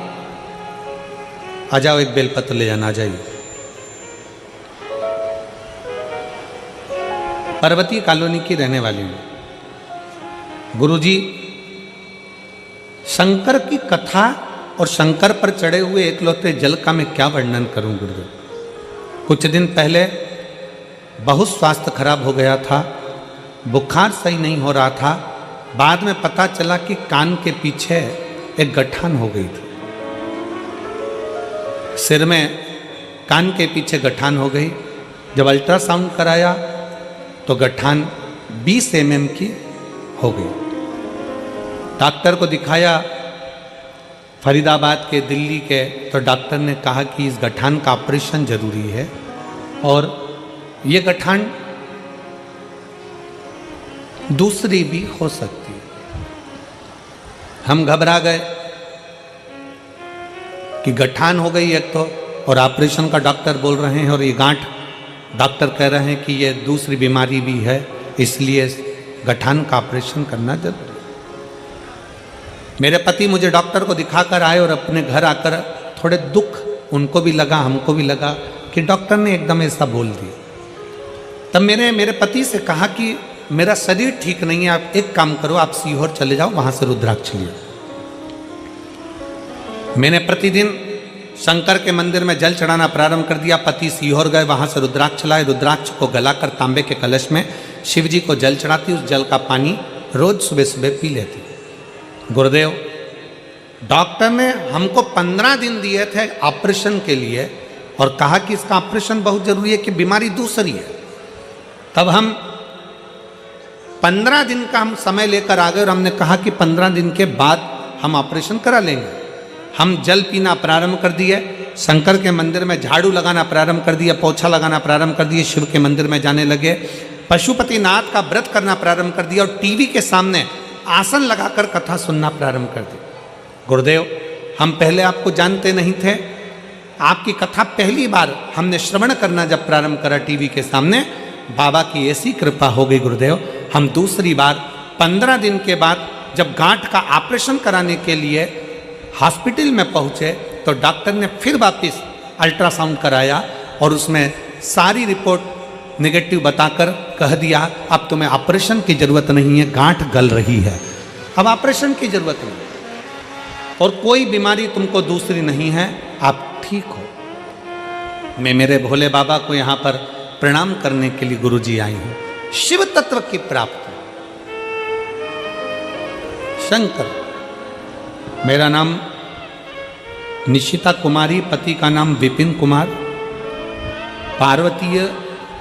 आ जाओ, एक बेलपत्र ले जाना, आ जाइए। पर्वतीय कॉलोनी की रहने वाली हूँ। गुरुजी, शंकर की कथा और शंकर पर चढ़े हुए एकलौते जल का मैं क्या वर्णन करूं गुरुदेव। कुछ दिन पहले बहुत स्वास्थ्य खराब हो गया था, बुखार सही नहीं हो रहा था। बाद में पता चला कि कान के पीछे एक गठान हो गई थी, सिर में कान के पीछे गठान हो गई। जब अल्ट्रासाउंड कराया तो गठान 20 mm की हो गई। डॉक्टर को दिखाया फरीदाबाद के, दिल्ली के, तो डॉक्टर ने कहा कि इस गठान का ऑपरेशन जरूरी है और ये गठान दूसरी भी हो सकती है। हम घबरा गए कि गठान हो गई एक तो, और ऑपरेशन का डॉक्टर बोल रहे हैं, और ये गांठ डॉक्टर कह रहे हैं कि ये दूसरी बीमारी भी है, इसलिए गठान का ऑपरेशन करना जरूरी है। मेरे पति मुझे डॉक्टर को दिखाकर आए और अपने घर आकर थोड़े दुख उनको भी लगा, हमको भी लगा कि डॉक्टर ने एकदम ऐसा बोल दिया। तब मेरे पति से कहा कि मेरा शरीर ठीक नहीं है, आप एक काम करो, आप सीहोर चले जाओ, वहां से रुद्राक्ष लियो। मैंने प्रतिदिन शंकर के मंदिर में जल चढ़ाना प्रारंभ कर दिया। पति सीहोर गए, वहां से रुद्राक्ष लाए, रुद्राक्ष को गलाकर तांबे के कलश में शिव जी को जल चढ़ाती, उस जल का पानी रोज सुबह सुबह पी लेती। गुरुदेव, डॉक्टर ने हमको 15 दिन दिए थे ऑपरेशन के लिए और कहा कि इसका ऑपरेशन बहुत जरूरी है कि बीमारी दूसरी है। तब हम 15 दिन का हम समय लेकर आ गए और हमने कहा कि 15 दिन के बाद हम ऑपरेशन करा लेंगे। हम जल पीना प्रारंभ कर दिए, शंकर के मंदिर में झाड़ू लगाना प्रारंभ कर दिया, पोछा लगाना प्रारंभ कर दिए, शिव के मंदिर में जाने लगे, पशुपतिनाथ का व्रत करना प्रारंभ कर दिया और टीवी के सामने आसन लगाकर कथा सुनना प्रारंभ कर दी। गुरुदेव, हम पहले आपको जानते नहीं थे, आपकी कथा पहली बार हमने श्रवण करना जब प्रारंभ करा टीवी के सामने, बाबा की ऐसी कृपा हो गई गुरुदेव। हम दूसरी बार 15 दिन के बाद जब गांठ का ऑपरेशन कराने के लिए हॉस्पिटल में पहुंचे तो डॉक्टर ने फिर वापस अल्ट्रासाउंड कराया और उसमें सारी रिपोर्ट नेगेटिव बताकर कह दिया अब तुम्हें ऑपरेशन की जरूरत नहीं है, गांठ गल रही है, अब ऑपरेशन की जरूरत नहीं और कोई बीमारी तुमको दूसरी नहीं है, आप ठीक हो। मैं मेरे भोले बाबा को यहाँ पर प्रणाम करने के लिए गुरुजी आई हूँ। शिव तत्व की प्राप्ति। शंकर, मेरा नाम निशिता कुमारी, पति का नाम विपिन कुमार,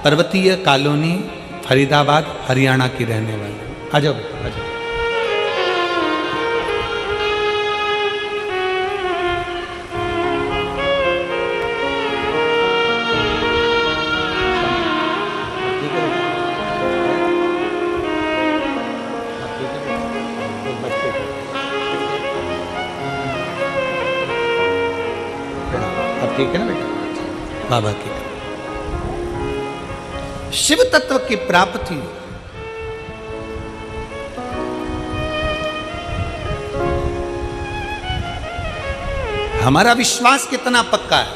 पर्वतीय कॉलोनी फरीदाबाद हरियाणा की रहने वाली। आ जाओ आ जाओ। ठीक है ना बेटा, बाबा की शिव तत्व की प्राप्ति। हमारा विश्वास कितना पक्का है,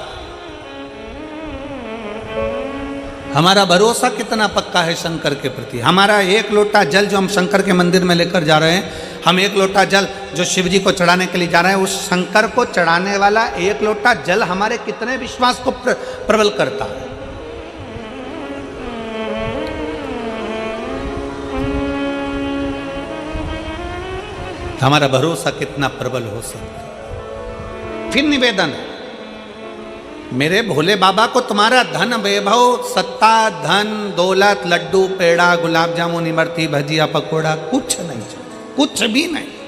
हमारा भरोसा कितना पक्का है शंकर के प्रति। हमारा एक लोटा जल जो हम शंकर के मंदिर में लेकर जा रहे हैं, हम एक लोटा जल जो शिव जी को चढ़ाने के लिए जा रहे हैं, उस शंकर को चढ़ाने वाला एक लोटा जल हमारे कितने विश्वास को प्रबल करता है। हमारा भरोसा कितना प्रबल हो सकता है। फिर निवेदन है, मेरे भोले बाबा को तुम्हारा धन वैभव, सत्ता, धन, दौलत, लड्डू, पेड़ा, गुलाब जामुन, इमरती, भजिया, पकोड़ा कुछ नहीं चाहिए, कुछ भी नहीं।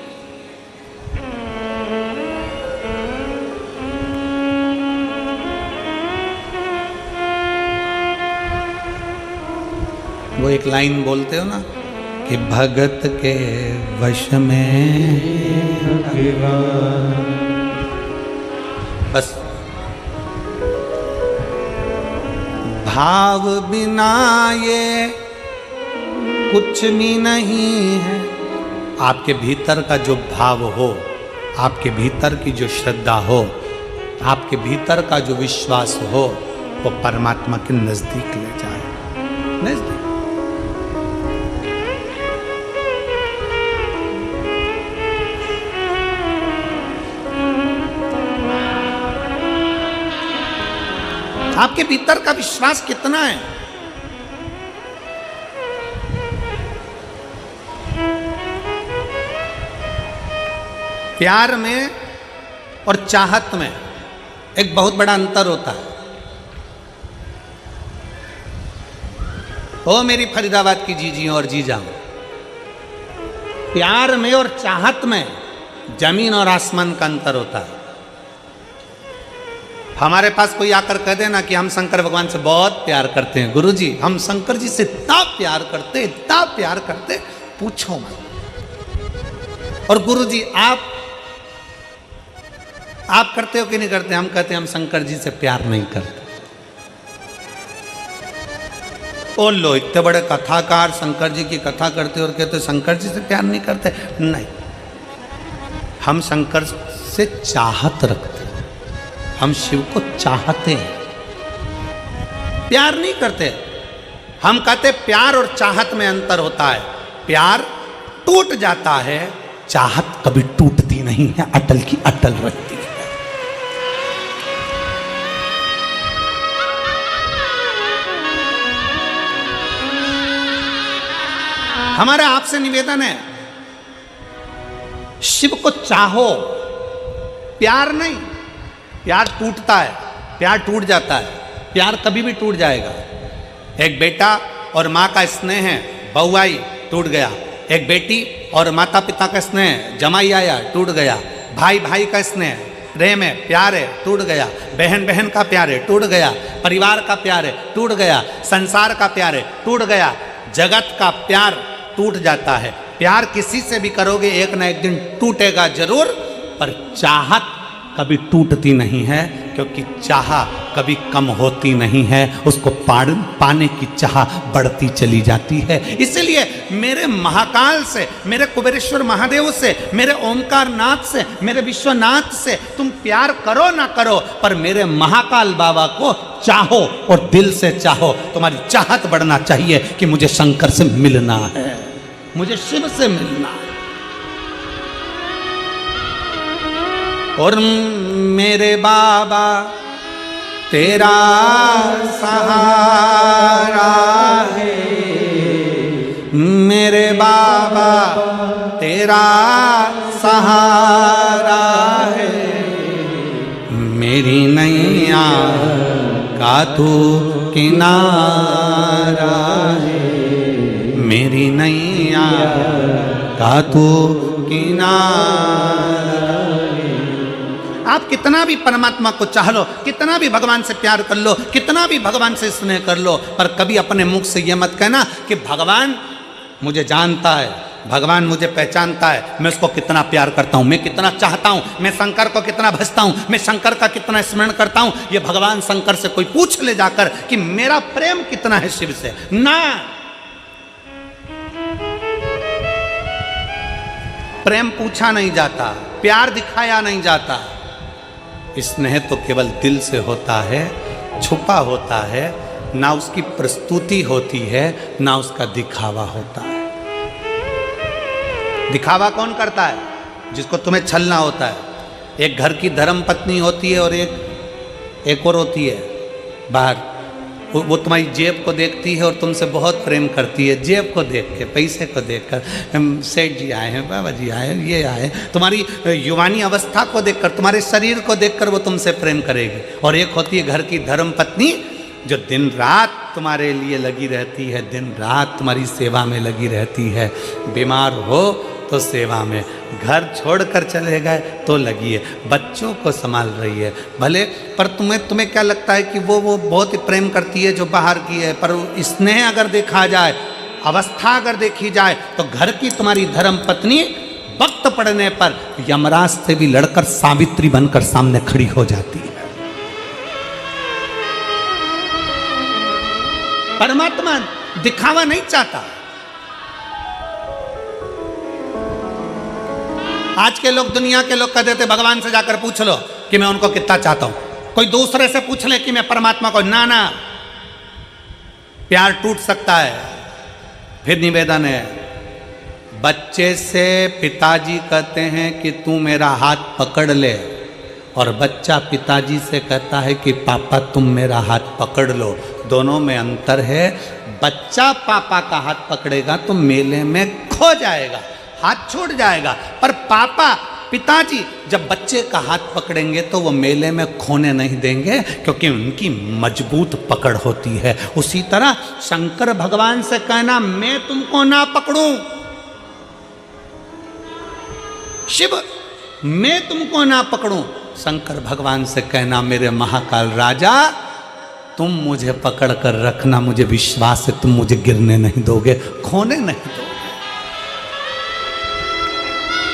वो एक लाइन बोलते हो ना कि भगत के वश में बस भाव बिना ये कुछ भी नहीं है। आपके भीतर का जो भाव हो, आपके भीतर की जो श्रद्धा हो, आपके भीतर का जो विश्वास हो, वो परमात्मा के नजदीक ले जाए। नजदीक आपके भीतर का विश्वास कितना है? प्यार में और चाहत में एक बहुत बड़ा अंतर होता है। ओ मेरी फरीदाबाद की जीजी और जीजा, प्यार में और चाहत में जमीन और आसमान का अंतर होता है। हमारे पास कोई आकर कह देना कि हम शंकर भगवान से बहुत प्यार करते हैं, गुरुजी हम शंकर जी से इतना प्यार करते पूछो मत। और गुरुजी आप करते हो कि नहीं करते? हम कहते हैं हम शंकर जी से प्यार नहीं करते। ओ लो, इतने बड़े कथाकार शंकर जी की कथा करते और कहते शंकर जी से प्यार नहीं करते। नहीं, हम शंकर से चाहत रखते हैं, हम शिव को चाहते हैं, प्यार नहीं करते। हम कहते प्यार और चाहत में अंतर होता है। प्यार टूट जाता है, चाहत कभी टूटती नहीं है, अटल की अटल रहती है। हमारा आपसे निवेदन है, शिव को चाहो, प्यार नहीं। प्यार टूटता है, प्यार टूट जाता है, प्यार कभी भी टूट जाएगा। एक बेटा और माँ का स्नेह है, बहू आई टूट गया। एक बेटी और माता पिता का स्नेह, जमाई आया टूट गया। भाई भाई का स्नेह, प्रेम है, प्यार है, टूट गया। बहन बहन का प्यार है, टूट गया। परिवार का प्यार है, टूट गया। संसार का प्यार है, टूट गया। जगत का प्यार टूट जाता है। प्यार किसी से भी करोगे एक ना एक दिन टूटेगा जरूर, पर चाहत कभी टूटती नहीं है, क्योंकि चाह कभी कम होती नहीं है, उसको पाने की चाह बढ़ती चली जाती है। इसलिए मेरे महाकाल से, मेरे कुबेरेश्वर महादेव से, मेरे ओमकार नाथ से, मेरे विश्वनाथ से तुम प्यार करो ना करो, पर मेरे महाकाल बाबा को चाहो और दिल से चाहो। तुम्हारी चाहत बढ़ना चाहिए कि मुझे शंकर से मिलना है, मुझे शिव से मिलना है। और मेरे बाबा तेरा सहारा है, मेरे बाबा तेरा सहारा है। मेरी नैया का तू किनारा है, मेरी नैया का तू किनारा। आप कितना भी परमात्मा को चाह लो, कितना भी भगवान से प्यार कर लो, कितना भी भगवान से स्नेह कर लो, पर कभी अपने मुख से यह मत कहना कि भगवान मुझे जानता है, भगवान मुझे पहचानता है, मैं उसको कितना प्यार करता हूँ, मैं कितना चाहता हूँ, मैं शंकर को कितना भजता हूँ, मैं शंकर का कितना स्मरण करता हूँ। ये भगवान शंकर से कोई पूछ ले जाकर कि मेरा प्रेम कितना है शिव से, ना। प्रेम पूछा नहीं जाता, प्यार दिखाया नहीं जाता। स्नेह तो केवल दिल से होता है, छुपा होता है, ना उसकी प्रस्तुति होती है, ना उसका दिखावा होता है। दिखावा कौन करता है? जिसको तुम्हें छलना होता है। एक घर की धर्म पत्नी होती है और एक और होती है बाहर, वो तुम्हारी जेब को देखती है और तुमसे बहुत प्रेम करती है। जेब को देख के, पैसे को देखकर, सेठ जी आए हैं, बाबा जी आए हैं, ये आए। तुम्हारी युवानी अवस्था को देखकर, तुम्हारे शरीर को देखकर वो तुमसे प्रेम करेगी। और एक होती है घर की धर्म पत्नी, जो दिन रात तुम्हारे लिए लगी रहती है, दिन रात तुम्हारी सेवा में लगी रहती है। बीमार हो तो सेवा में, घर छोड़कर चले गए तो लगी है, बच्चों को संभाल रही है भले। पर तुम्हें क्या लगता है कि वो बहुत ही प्रेम करती है जो बाहर की है, पर स्नेह अगर देखा जाए, अवस्था अगर देखी जाए, तो घर की तुम्हारी धर्म पत्नी वक्त पड़ने पर यमराज से भी लड़कर सावित्री बनकर सामने खड़ी हो जाती है। परमात्मा दिखावा नहीं चाहता। आज के लोग, दुनिया के लोग कह देते भगवान से जाकर पूछ लो कि मैं उनको कितना चाहता हूं। कोई दूसरे से पूछ ले कि मैं परमात्मा को, ना, प्यार टूट सकता है। फिर निवेदन है, बच्चे से पिताजी कहते हैं कि तू मेरा हाथ पकड़ ले, और बच्चा पिताजी से कहता है कि पापा तुम मेरा हाथ पकड़ लो। दोनों में अंतर है। बच्चा पापा का हाथ पकड़ेगा तो मेले में खो जाएगा, हाथ छूट जाएगा। पर पापा पिताजी जब बच्चे का हाथ पकड़ेंगे तो वो मेले में खोने नहीं देंगे, क्योंकि उनकी मजबूत पकड़ होती है। उसी तरह शंकर भगवान से कहना मैं तुमको ना पकड़ूं, शिव मैं तुमको ना पकड़ूं। शंकर भगवान से कहना मेरे महाकाल राजा तुम मुझे पकड़ कर रखना, मुझे विश्वास है तुम मुझे गिरने नहीं दोगे, खोने नहीं दोगे,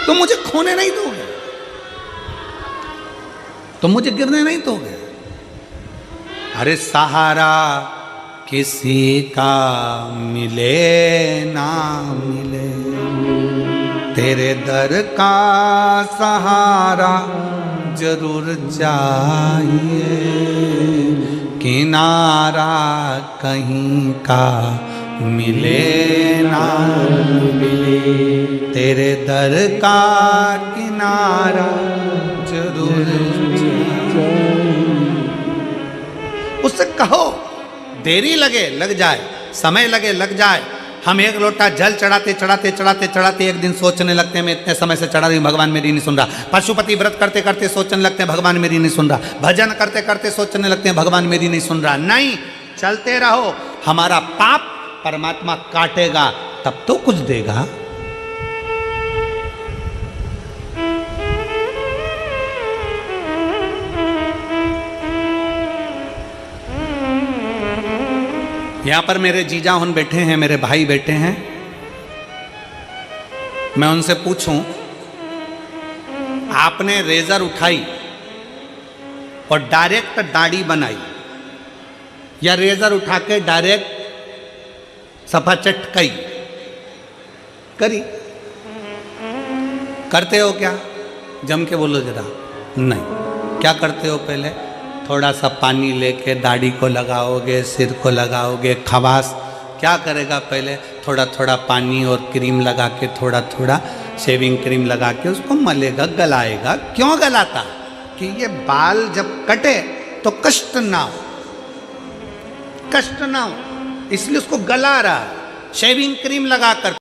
तुम मुझे खोने नहीं दोगे, तुम मुझे गिरने नहीं दोगे। अरे सहारा किसी का मिले ना मिले, तेरे दर का सहारा जरूर चाहिए, किनारा कहीं का मिले ना मिले, तेरे दर का किनारा जरूर चाहिए। उससे कहो देरी लगे लग जाए, समय लगे लग जाए। हम एक लोटा जल चढ़ाते चढ़ाते चढ़ाते चढ़ाते एक दिन सोचने लगते हैं मैं इतने समय से चढ़ा रही हूँ, भगवान मेरी नहीं सुन रहा। पशुपति व्रत करते करते सोचने लगते हैं भगवान मेरी नहीं सुन रहा। भजन करते करते सोचने लगते हैं भगवान मेरी नहीं सुन रहा। नहीं, चलते रहो, हमारा पाप परमात्मा काटेगा तब तो कुछ देगा। यहां पर मेरे जीजा उन बैठे हैं, मेरे भाई बैठे हैं। मैं उनसे पूछूं, आपने रेजर उठाई और डायरेक्ट दाढ़ी बनाई, या रेजर उठा के डायरेक्ट सफा चटकाई करी? करते हो क्या? जम के बोलो जरा। नहीं, क्या करते हो? पहले थोड़ा सा पानी लेके दाढ़ी को लगाओगे, सिर को लगाओगे। खवास क्या करेगा? पहले थोड़ा थोड़ा पानी और क्रीम लगा के, थोड़ा थोड़ा शेविंग क्रीम लगा के उसको मलेगा, गलाएगा। क्यों गलाता? कि ये बाल जब कटे तो कष्ट ना हो, कष्ट ना हो, इसलिए उसको गला रहा है शेविंग क्रीम लगाकर।